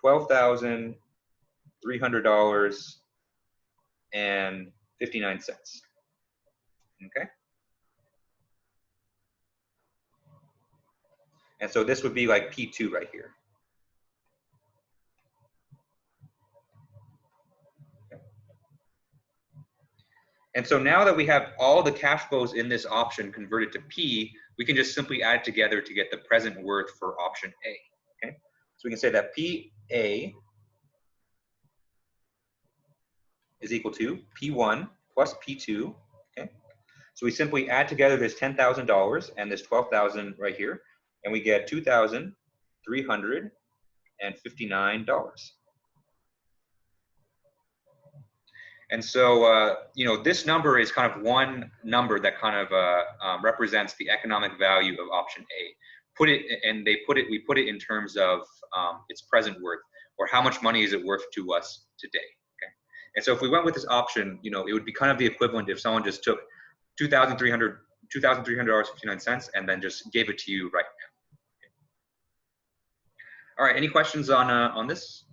$12,300.59. Okay. And so this would be like P2 right here. Okay. And so now that we have all the cash flows in this option converted to P, we can just simply add together to get the present worth for option A. Okay. So we can say that PA is equal to P1 plus P2. Okay. So we simply add together this $10,000 and this $12,000 right here, and we get $2,359. And so, you know, this number is kind of one number that kind of represents the economic value of option A. We put it in terms of its present worth, or how much money is it worth to us today. Okay. And so if we went with this option, you know, it would be kind of the equivalent if someone just took $2,300.59 and then just gave it to you right now. Okay. All right, any questions on this?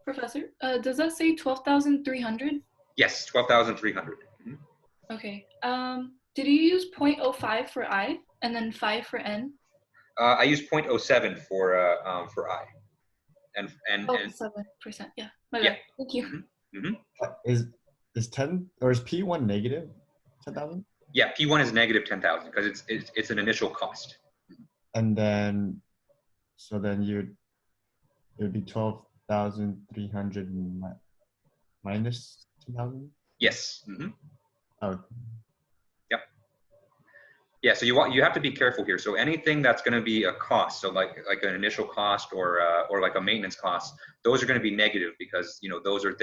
Professor, does that say 12,300? Yes, 12,300. Mm-hmm. Okay. Did you use 0.05 for I and then 5 for N? I used 0.07 for I. And 7%. Yeah. My bad. Thank you. Mm-hmm. Mm-hmm. Is 10 or is P1 negative 10,000? Yeah, P1 is negative 10,000 because it's an initial cost. And then, so then it would be 12,300 minus 2,000? Yes. Mm-hmm. Oh. Yep. Yeah, so you have to be careful here. So anything that's going to be a cost, so like an initial cost or like a maintenance cost, those are going to be negative because, you know, those are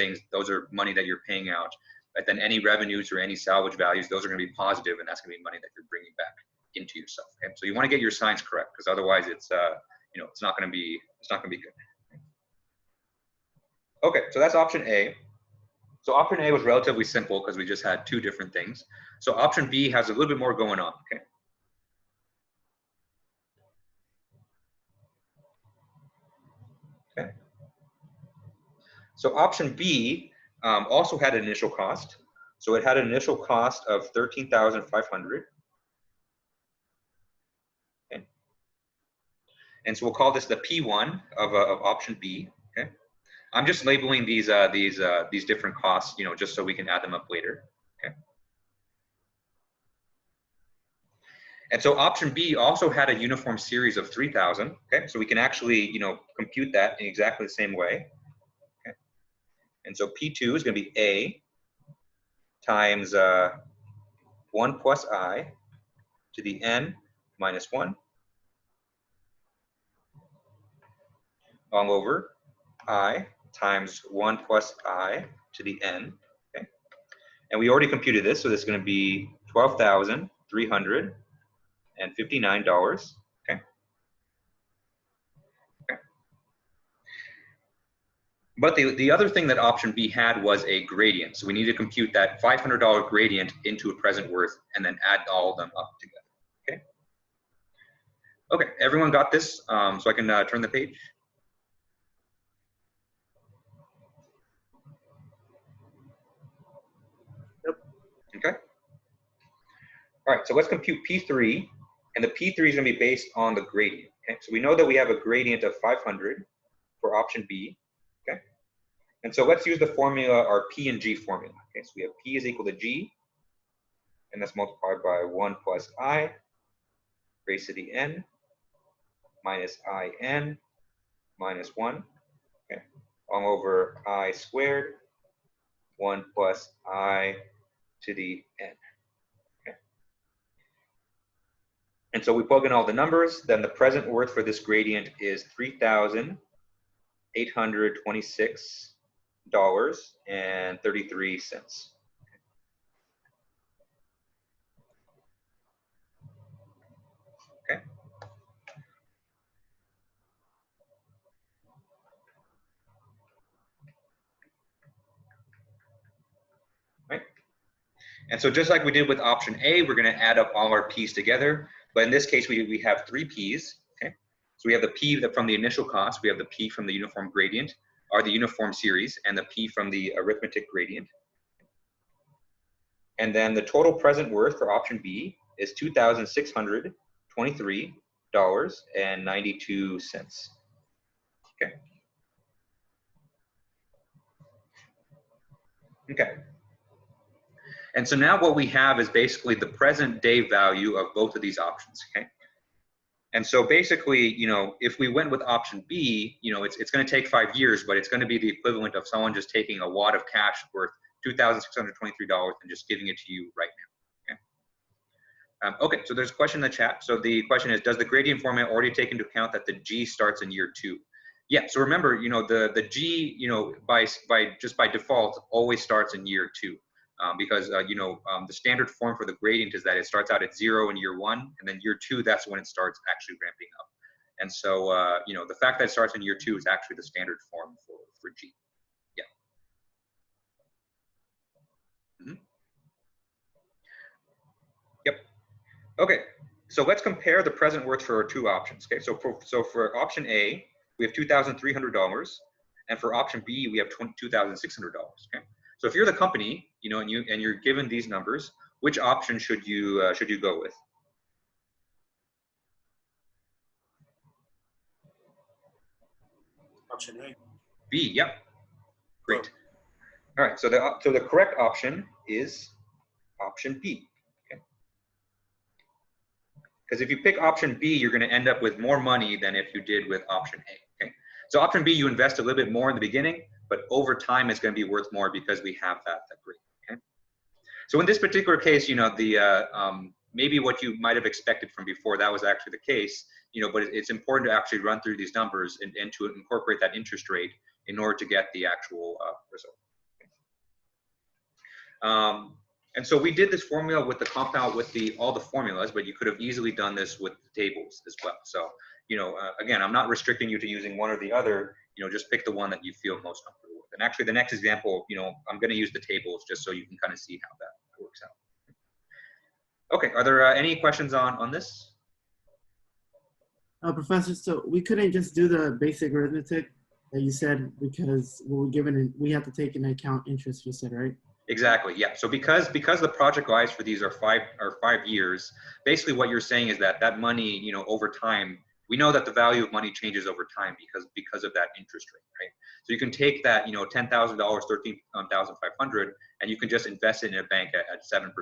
money that you're paying out. But then any revenues or any salvage values, those are going to be positive, and that's going to be money that you're bringing back into yourself. Okay? So you want to get your signs correct, because otherwise it's you know, it's not going to be good. Okay, so that's option A. So option A was relatively simple because we just had two different things. So option B has a little bit more going on. Okay. Okay. So option B also had an initial cost. So it had an initial cost of $13,500. Okay. And so we'll call this the P1 of option B. Okay. I'm just labeling these different costs, you know, just so we can add them up later. Okay. And so option B also had a uniform series of 3,000. Okay. So we can actually, you know, compute that in exactly the same way. Okay. And so P2 is going to be A times 1 plus I to the n minus 1 all over I times 1 plus I to the n. Okay. And we already computed this, so this is going to be $12,359. Okay. Okay. But the other thing that option B had was a gradient. So we need to compute that $500 gradient into a present worth and then add all of them up together. Okay. Okay, everyone got this? So I can turn the page. Yep. Okay. All right, so let's compute P3, and the P3 is going to be based on the gradient. Okay, so we know that we have a gradient of 500 for option B. Okay, and so let's use the formula, our P and G formula. Okay, so we have P is equal to G, and that's multiplied by 1 plus I raised to the n minus in minus 1. Okay, all over I squared 1 plus I to the n. And so we plug in all the numbers, then the present worth for this gradient is $3,826.33. Okay. Right. And so just like we did with option A, we're going to add up all our P's together. But in this case, we have 3 P's. Okay. So we have the P from the initial cost, we have the P from the uniform gradient, or the uniform series, and the P from the arithmetic gradient. And then the total present worth for option B is $2,623.92. Okay. Okay. And so now what we have is basically the present day value of both of these options. Okay. And so basically, you know, if we went with option B, you know, it's going to take 5 years, but it's going to be the equivalent of someone just taking a wad of cash worth $2,623 and just giving it to you right now. Okay. Okay, so there's a question in the chat. So the question is, does the gradient formula already take into account that the G starts in year 2? Yeah. So remember, you know, the G, you know, by default always starts in year 2. Because you know, the standard form for the gradient is that it starts out at 0 in year 1, and then year 2, that's when it starts actually ramping up. And so you know, the fact that it starts in year 2 is actually the standard form for G. Yeah. Mm-hmm. Yep. Okay. So let's compare the present worth for our 2 options. Okay. So for option A, we have $2,300, and for option B, we have $2,600. Okay. So if you're the company, you know, and you're given these numbers, which option should you go with? Option A. B. Yep. Great. All right. So the correct option is option B. Okay. Because if you pick option B, you're going to end up with more money than if you did with option A. Okay. So option B, you invest a little bit more in the beginning, but over time it's going to be worth more because we have that grade. Okay. So in this particular case, you know, the maybe what you might have expected from before, that was actually the case, you know, but it's important to actually run through these numbers and to incorporate that interest rate in order to get the actual result. Okay. And so we did this formula with the compound with all the formulas, but you could have easily done this with the tables as well. So, you know, again, I'm not restricting you to using one or the other. You know, just pick the one that you feel most comfortable with. And actually, the next example, you know, I'm going to use the tables just so you can kind of see how that works out. Okay, are there any questions on this? Professor, so we couldn't just do the basic arithmetic that you said because we have to take into account interest, you said, right? Exactly. Yeah. So because the project lives for these are 5 years, basically what you're saying is that money, you know, over time, we know that the value of money changes over time because of that interest rate, right? So you can take that, you know, $10,000, 13,500, and you can just invest it in a bank at 7%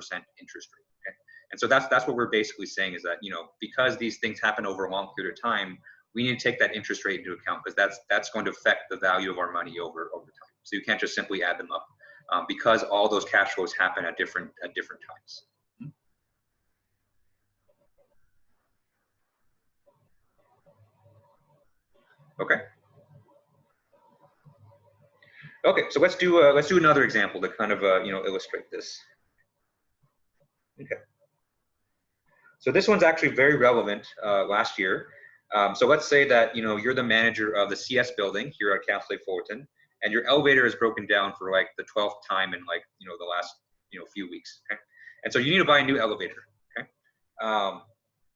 interest rate. Okay? And so that's what we're basically saying is that, you know, because these things happen over a long period of time, we need to take that interest rate into account because that's going to affect the value of our money over time. So you can't just simply add them up because all those cash flows happen at different times. Okay. Okay, so let's do another example to kind of you know, illustrate this. Okay. So this one's actually very relevant last year. So let's say that, you know, you're the manager of the CS building here at Campus Fullerton, and your elevator is broken down for like the 12th time in like, you know, the last, you know, few weeks. Okay. And so you need to buy a new elevator. Okay.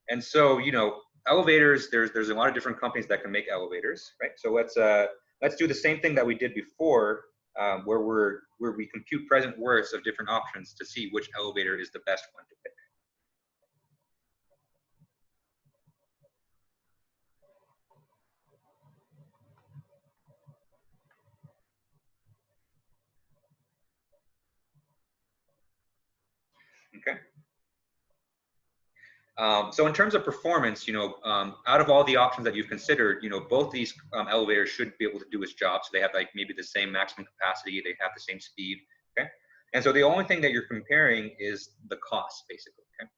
And so, you know, elevators, there's a lot of different companies that can make elevators, right? So let's do the same thing that we did before, where we compute present worths of different options to see which elevator is the best one to pick. Okay. So in terms of performance, you know, out of all the options that you've considered, you know, both these elevators should be able to do its job. So they have like maybe the same maximum capacity, they have the same speed. Okay. And so the only thing that you're comparing is the cost, basically. Okay.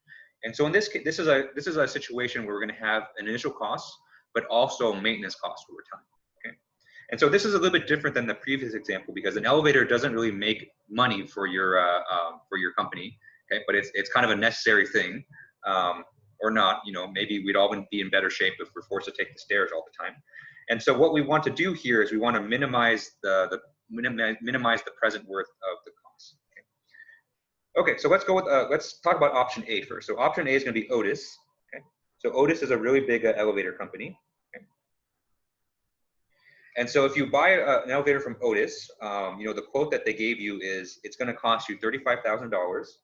And so in this case, this is a situation where we're going to have an initial cost, but also maintenance cost over time. Okay. And so this is a little bit different than the previous example because an elevator doesn't really make money for your company. Okay. But it's kind of a necessary thing. Or not, you know, maybe we'd all be in better shape if we're forced to take the stairs all the time. And so what we want to do here is we want to minimize the present worth of the cost. Okay, so let's go with let's talk about option A first. So option A is going to be Otis. Okay, so Otis is a really big elevator company. Okay? And so if you buy an elevator from Otis, you know, the quote that they gave you is it's going to cost you $35,000.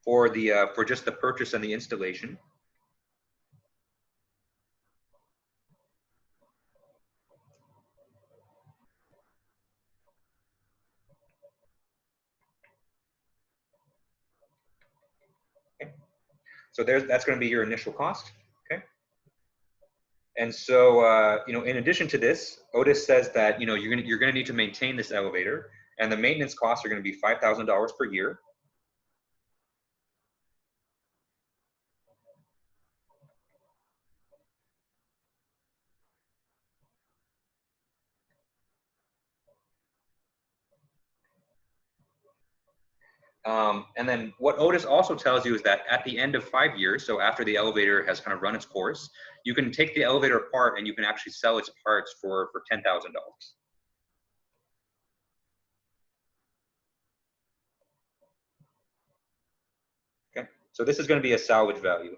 For just the purchase and the installation. Okay. So that's going to be your initial cost. Okay. And so you know, in addition to this, Otis says that, you know, you're going to need to maintain this elevator, and the maintenance costs are going to be $5,000 per year. And then what Otis also tells you is that at the end of 5 years, so after the elevator has kind of run its course, you can take the elevator apart and you can actually sell its parts for $10,000. Okay, so this is going to be a salvage value.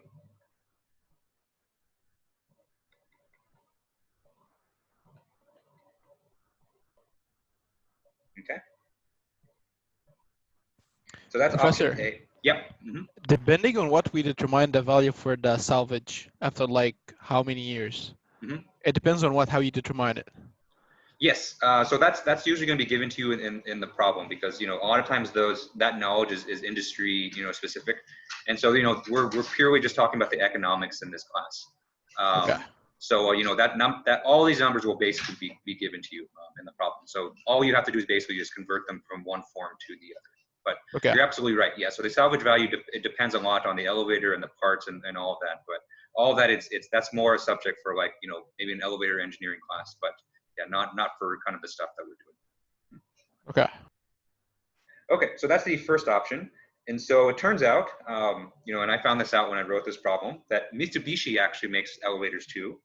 Okay. So that's Professor, option A. Yep. Mm-hmm. Depending on what we determine the value for the salvage after like how many years, it depends on how you determine it. Yes. So that's usually going to be given to you in the problem because, you know, a lot of times that knowledge is industry, you know, specific, and so, you know, we're purely just talking about the economics in this class. Okay. So you know, that all these numbers will basically be given to you in the problem. So all you have to do is basically just convert them from one form to the other. But okay, you're absolutely right. Yeah. So the salvage value, it depends a lot on the elevator and the parts and all of that. But all of that, that's more a subject for, like, you know, maybe an elevator engineering class. But yeah, not for kind of the stuff that we're doing. Okay. Okay. So that's the first option. And so it turns out, you know, and I found this out when I wrote this problem, that Mitsubishi actually makes elevators too.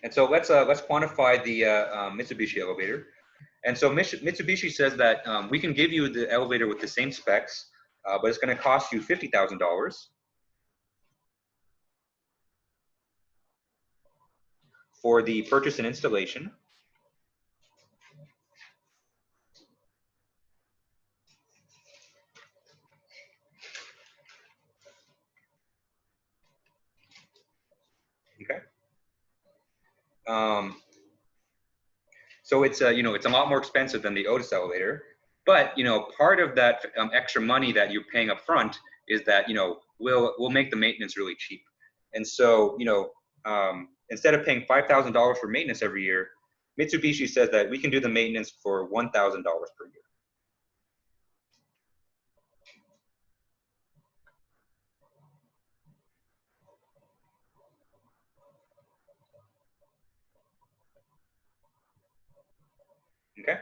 And so let's quantify the Mitsubishi elevator. And so Mitsubishi says that we can give you the elevator with the same specs, but it's going to cost you $50,000 for the purchase and installation. Okay. So it's it's a lot more expensive than the Otis elevator, but part of that extra money that you're paying up front is that we'll make the maintenance really cheap. And so instead of paying $5,000 for maintenance every year, Mitsubishi says that we can do the maintenance for $1,000 per year. Okay.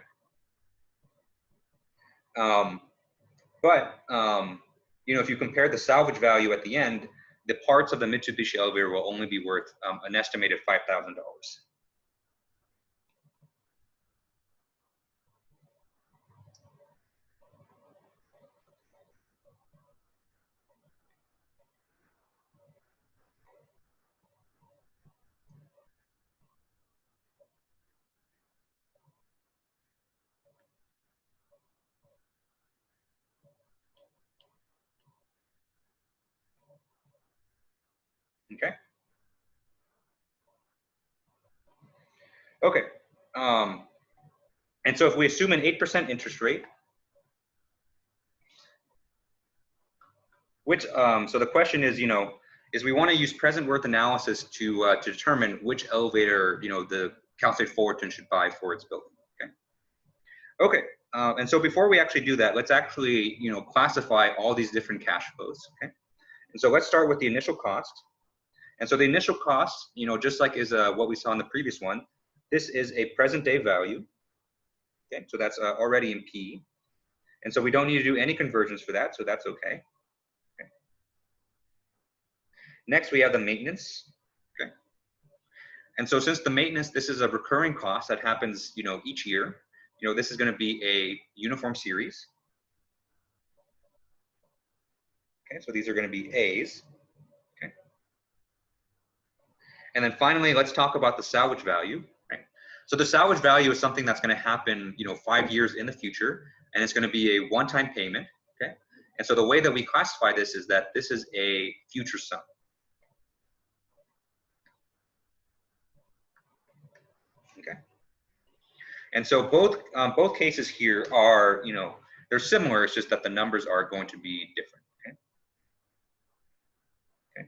If you compare the salvage value at the end, the parts of the Mitsubishi elevator will only be worth an estimated $5,000. Okay. Okay. And so if we assume an 8% interest rate, so the question is, is we want to use present worth analysis to determine which elevator, the Cal State Fullerton should buy for its building. Okay. Okay. And so before we actually do that, let's actually, classify all these different cash flows. Okay. And so let's start with the initial cost. And so the initial cost, just like is what we saw in the previous one, this is a present day value. Okay. So that's already in P. And so we don't need to do any conversions for that. So that's okay. Okay. Next, we have the maintenance. Okay. And so since the maintenance, this is a recurring cost that happens, each year, this is going to be a uniform series. Okay, so these are going to be A's. Okay. And then finally, let's talk about the salvage value. Right. So the salvage value is something that's going to happen, 5 years in the future, and it's going to be a one-time payment. Okay. And so the way that we classify this is that this is a future sum. Okay. And so both cases here are, they're similar. It's just that the numbers are going to be different. Okay. Okay.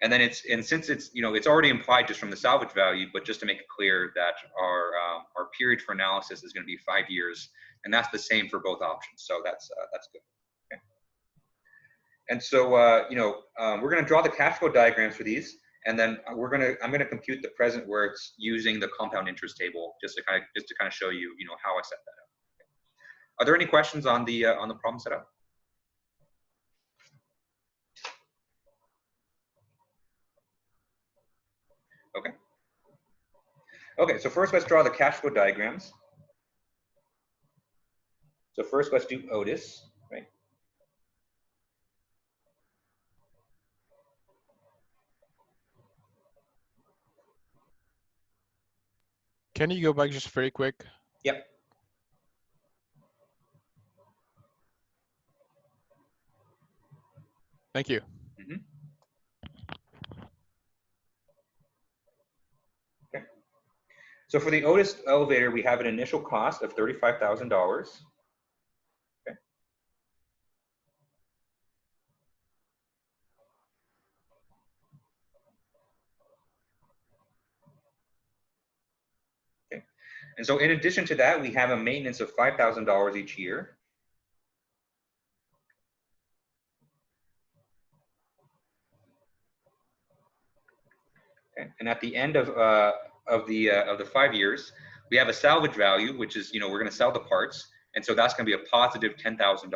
And then since it's it's already implied just from the salvage value, but just to make it clear that our period for analysis is going to be 5 years, and that's the same for both options. So that's good. Okay. And so we're going to draw the cash flow diagrams for these. And then I'm going to compute the present worth using the compound interest table just to kind of show you how I set that up. Are there any questions on the problem setup? Okay. Okay. So first, let's draw the cash flow diagrams. So first, let's do Otis. Right. Can you go back just very quick? Yep. Thank you. Mm-hmm. Okay. So for the Otis elevator, we have an initial cost of $35,000. Okay. Okay. And so in addition to that, we have a maintenance of $5,000 each year. Okay. And at the end of the 5 years, we have a salvage value, which is we're going to sell the parts, and so that's going to be a positive $10,000 at the end.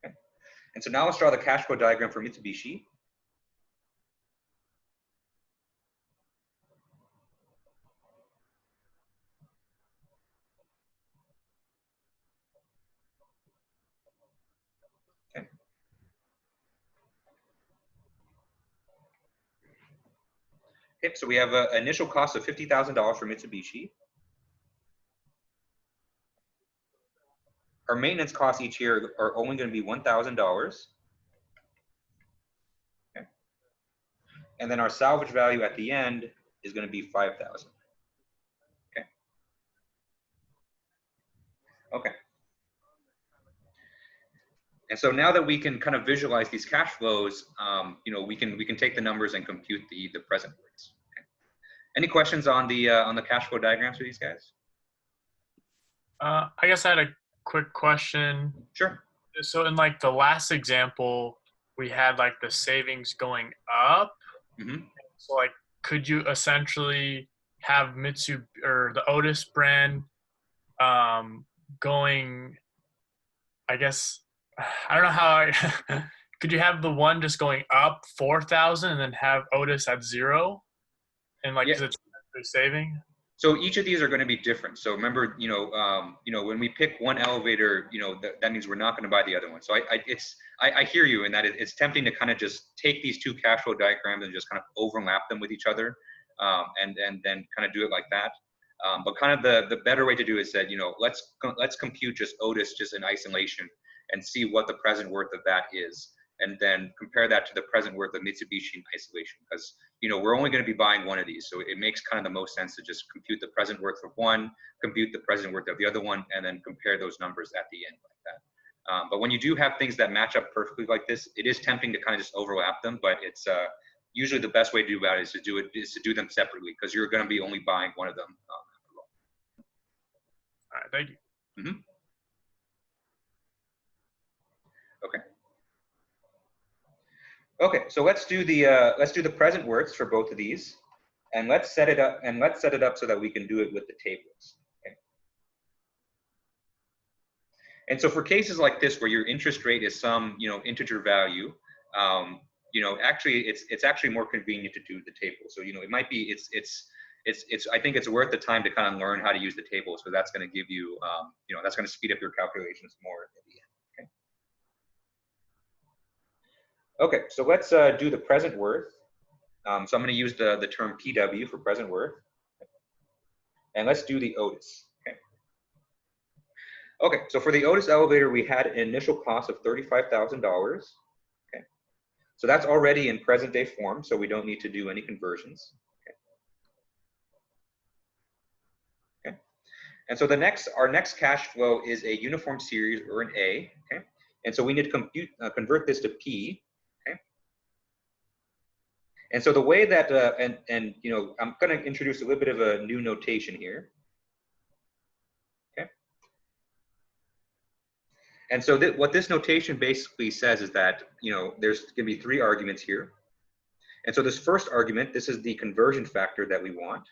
Okay. And so now let's draw the cash flow diagram for Mitsubishi. Okay. Okay, so we have an initial cost of $50,000 for Mitsubishi. Our maintenance costs each year are only going to be $1,000. Okay. And then our salvage value at the end is going to be $5,000. Okay. Okay. And so now that we can kind of visualize these cash flows, you know, we can take the numbers and compute the present worth. Okay. Any questions on the cash flow diagrams for these guys? I guess I had a quick question. Sure. So in like the last example, we had like the savings going up. Mm-hmm. So like, could you essentially have or the Otis brand going, I guess, I don't know how could you have the one just going up 4,000 and then have Otis at 0? And like, Yeah. is it saving? So each of these are going to be different. So remember, you know, when we pick one elevator, you know, that means we're not going to buy the other one. So I hear you in that it's tempting to kind of just take these two cash flow diagrams and just kind of overlap them with each other, and then kind of do it like that. But kind of the better way to do it is that, you know, let's compute just Otis just in isolation and see what the present worth of that is, and then compare that to the present worth of Mitsubishi in isolation, because, you know, we're only going to be buying one of these, so it makes kind of the most sense to just compute the present worth of one, compute the present worth of the other one, and then compare those numbers at the end like that. But when you do have things that match up perfectly like this, it is tempting to kind of just overlap them, but it's usually the best way to do that is to do them separately, because you're going to be only buying one of them. All right, thank you. Mm-hmm. Okay. Okay, so let's do the present worths for both of these, and let's set it up so that we can do it with the tables. Okay. And so for cases like this where your interest rate is some, you know, integer value, you know, actually it's actually more convenient to do the table. So, you know, it might be I think it's worth the time to kind of learn how to use the tables, so that's going to give you, you know, that's going to speed up your calculations more at the end. Okay, so let's do the present worth. So I'm going to use the term PW for present worth. And let's do the Otis. Okay. Okay, so for the Otis elevator, we had an initial cost of $35,000. Okay. So that's already in present day form, so we don't need to do any conversions. Okay. Okay. And so our next cash flow is a uniform series, or an A. Okay. And so we need to convert this to P. And so the way that, and you know, I'm going to introduce a little bit of a new notation here. Okay. And so what this notation basically says is that, you know, there's going to be 3 arguments here. And so this first argument, this is the conversion factor that we want.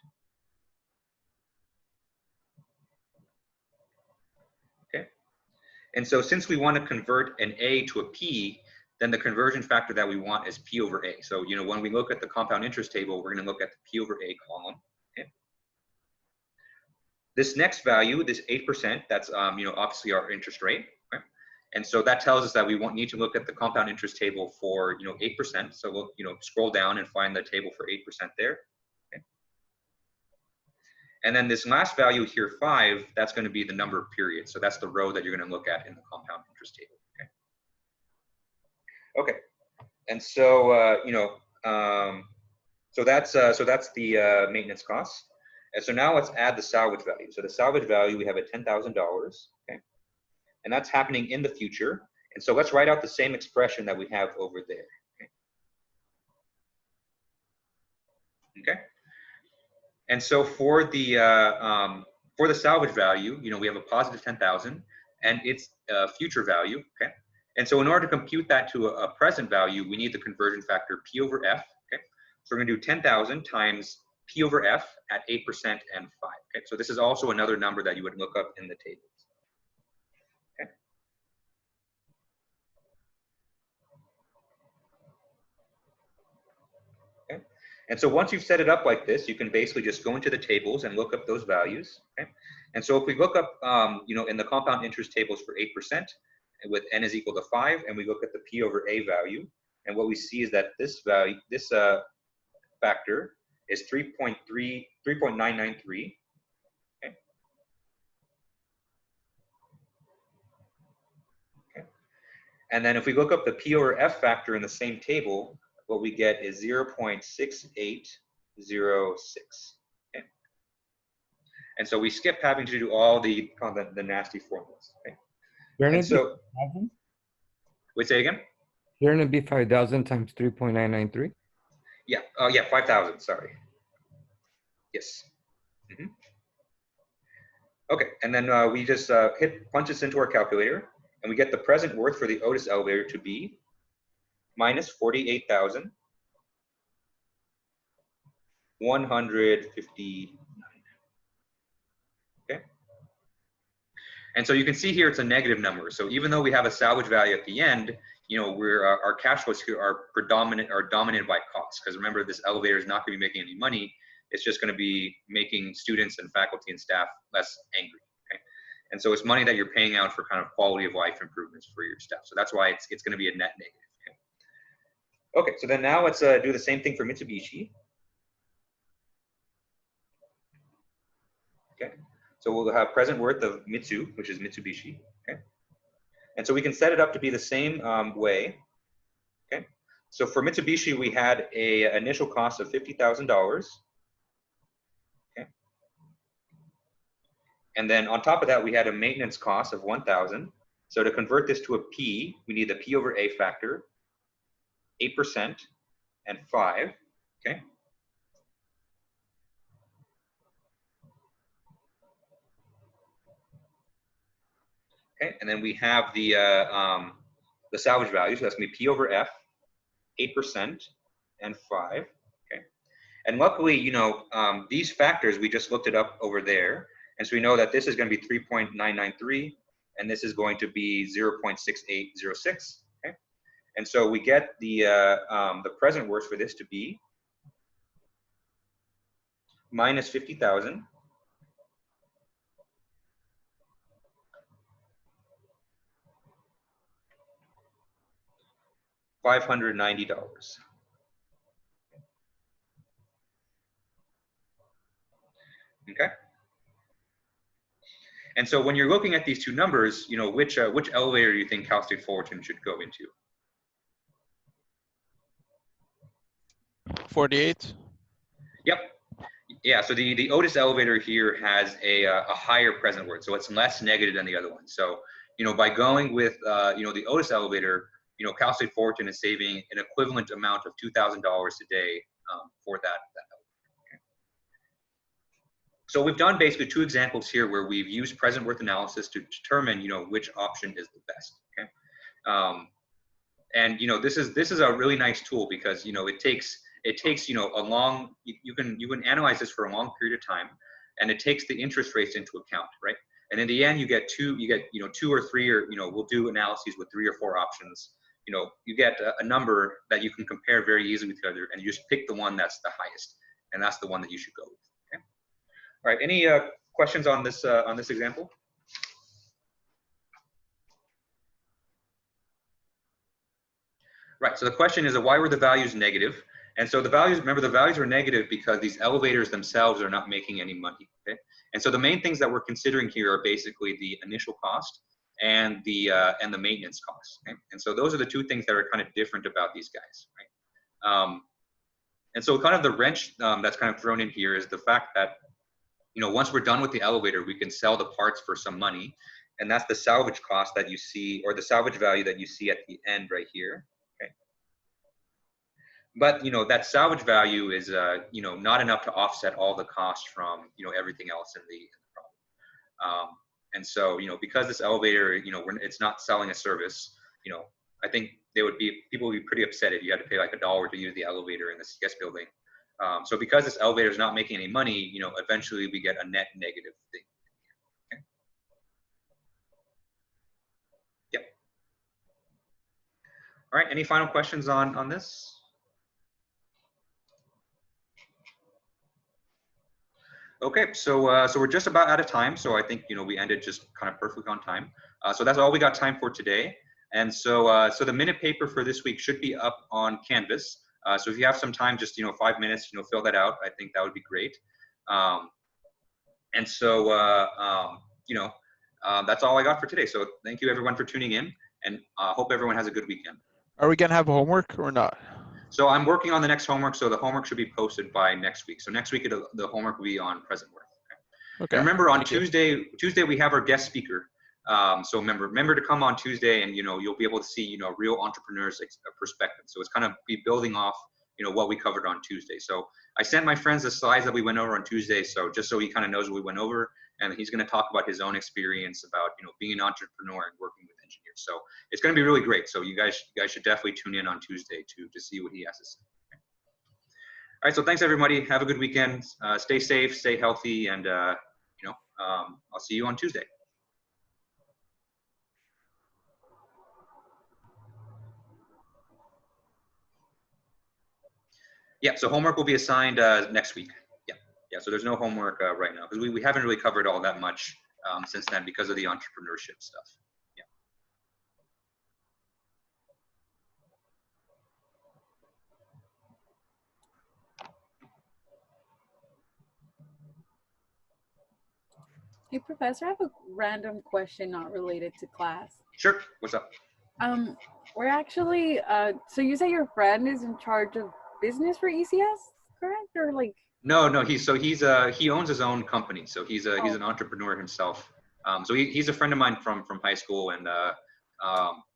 Okay. And so since we want to convert an A to a P, then the conversion factor that we want is P over A. So, you know, when we look at the compound interest table, we're going to look at the P over A column. Okay. This next value, this 8%, that's, you know, obviously our interest rate. Okay. And so that tells us that we need to look at the compound interest table for, you know, 8%. So we'll, you know, scroll down and find the table for 8% there. Okay. And then this last value here, 5, that's going to be the number of periods. So that's the row that you're going to look at in the compound interest table. Okay, and so you know, so that's the maintenance costs. And so now let's add the salvage value. So the salvage value, we have at $10,000. Okay, and that's happening in the future. And so let's write out the same expression that we have over there. Okay. Okay. And so for the salvage value, you know, we have a positive 10,000, and it's future value. Okay. And so in order to compute that to a present value, we need the conversion factor P over F. Okay. So we're going to do 10,000 times P over F at 8% and 5. Okay. So this is also another number that you would look up in the tables. Okay. Okay. And so once you've set it up like this, you can basically just go into the tables and look up those values. Okay. And so if we look up, you know, in the compound interest tables for 8%, with n is equal to 5, and we look at the P over A value, and what we see is that this value, this factor is 3.993. Okay. Okay. And then if we look up the P over F factor in the same table, what we get is 0.6806. Okay. And so we skip having to do all the nasty formulas. Okay. Shouldn't And it so, be 5,000? wait, say again? Shouldn't it be 5,000 times 3.993? Yeah, yeah, 5,000, sorry. Yes. Mm-hmm. Okay, and then we just punch this into our calculator, and we get the present worth for the Otis elevator to be minus 48,159. Okay. And so you can see here it's a negative number. So even though we have a salvage value at the end, you know, our cash flows here are dominated by costs. Because remember, this elevator is not going to be making any money. It's just going to be making students and faculty and staff less angry. Okay? And so it's money that you're paying out for kind of quality of life improvements for your staff. So that's why it's going to be a net negative. Okay, so then now let's do the same thing for Mitsubishi. Okay, so we'll have present worth of Mitsu, which is Mitsubishi. Okay, and so we can set it up to be the same way. Okay, so for Mitsubishi, we had a initial cost of $50,000. Okay, and then on top of that, we had a maintenance cost of 1,000. So to convert this to a P, we need the P over A factor, 8%, and 5. Okay. Okay, and then we have the salvage value, so that's going to be P over F, 8%, and 5. Okay, and luckily, you know, these factors, we just looked it up over there, and so we know that this is going to be 3.993, and this is going to be 0.6806. Okay, and so we get the present worth for this to be minus 50,000. $590. Okay. And so when you're looking at these two numbers, you know, which elevator do you think Cal State Fullerton should go into? 48. Yep. Yeah. So the Otis elevator here has a higher present worth, so it's less negative than the other one. So you know, by going with you know, the Otis elevator, you know, Cal State Fullerton is saving an equivalent amount of $2,000 a day for that elevator. Okay. So we've done basically two examples here where we've used present worth analysis to determine, you know, which option is the best. Okay. And you know, this is a really nice tool because, you know, it takes you know, a long, you can analyze this for a long period of time, and it takes the interest rates into account, right? And in the end, you get you know, 2 or 3, or you know, we'll do analyses with 3 or 4 options. You know, you get a number that you can compare very easily with each other, and you just pick the one that's the highest, and that's the one that you should go with. Okay. All right. Any questions on this example? Right. So the question is, why were the values negative? And so the values, remember, the values are negative because these elevators themselves are not making any money. Okay. And so the main things that we're considering here are basically the initial cost and the maintenance costs. Okay? And so those are the two things that are kind of different about these guys, right? And so kind of the wrench that's kind of thrown in here is the fact that, you know, once we're done with the elevator, we can sell the parts for some money, and that's the salvage cost that you see, or the salvage value that you see at the end right here. Okay. But you know, that salvage value is you know, not enough to offset all the costs from, you know, everything else in the problem. And so, you know, because this elevator, you know, it's not selling a service, you know, I think people would be pretty upset if you had to pay like $1 to use the elevator in the CS building. So because this elevator is not making any money, you know, eventually we get a net negative thing. Okay. Yep. All right. Any final questions on this? Okay, so we're just about out of time. So I think, you know, we ended just kind of perfectly on time. So that's all we got time for today. And so the minute paper for this week should be up on Canvas. So if you have some time, just 5 minutes, fill that out. I think that would be great. And so that's all I got for today. So thank you everyone for tuning in, and hope everyone has a good weekend. Are we gonna have homework or not? So I'm working on the next homework. So the homework should be posted by next week. So next week the homework will be on present worth. Okay. And remember, on Thank you. Tuesday we have our guest speaker. So remember to come on Tuesday, and you'll be able to see real entrepreneurs' perspective. So it's kind of be building off what we covered on Tuesday. So I sent my friends the slides that we went over on Tuesday. So just so he kind of knows what we went over, and he's going to talk about his own experience about being an entrepreneur and working with engineers. So it's going to be really great. So you guys should definitely tune in on Tuesday to see what he has to say. All right, so thanks everybody. Have a good weekend. Stay safe, stay healthy, and I'll see you on Tuesday. Yeah, so homework will be assigned next week. Yeah. So there's no homework right now because we haven't really covered all that much since then because of the entrepreneurship stuff. Hey, Professor, I have a random question not related to class. Sure. What's up? We're actually, so you say your friend is in charge of business for ECS, correct? Or like? No. He owns his own company, so he's an entrepreneur himself. So he's a friend of mine from high school, and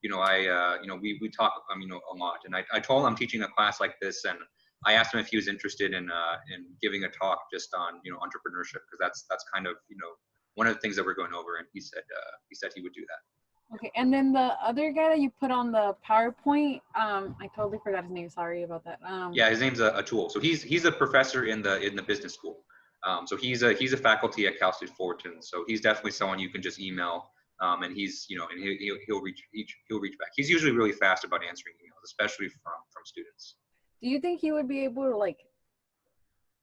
we talk a lot. And I told him I'm teaching a class like this, and I asked him if he was interested in giving a talk just on entrepreneurship, because that's kind of one of the things that we're going over, and he said he would do that. Okay, and then the other guy that you put on the PowerPoint, I totally forgot his name. Sorry about that. Yeah, his name's Atul. So he's a professor in the business school. So he's a faculty at Cal State Fullerton. So he's definitely someone you can just email, and he's and he'll reach back. He's usually really fast about answering emails, especially from students. Do you think he would be able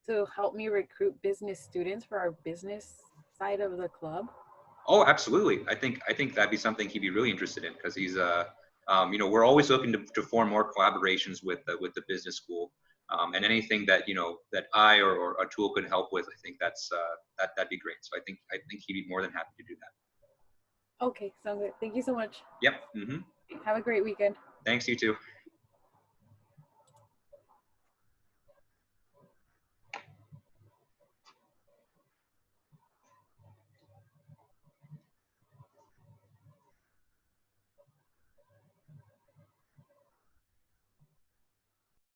to help me recruit business students for our business side of the club? Oh, absolutely. I think that'd be something he'd be really interested in, because he's we're always looking to form more collaborations with the business school, and anything that that I or Atul could help with. I think that'd be great. So I think he'd be more than happy to do that. Okay, sounds good. Thank you so much. Yep. Have a great weekend. Thanks, you too.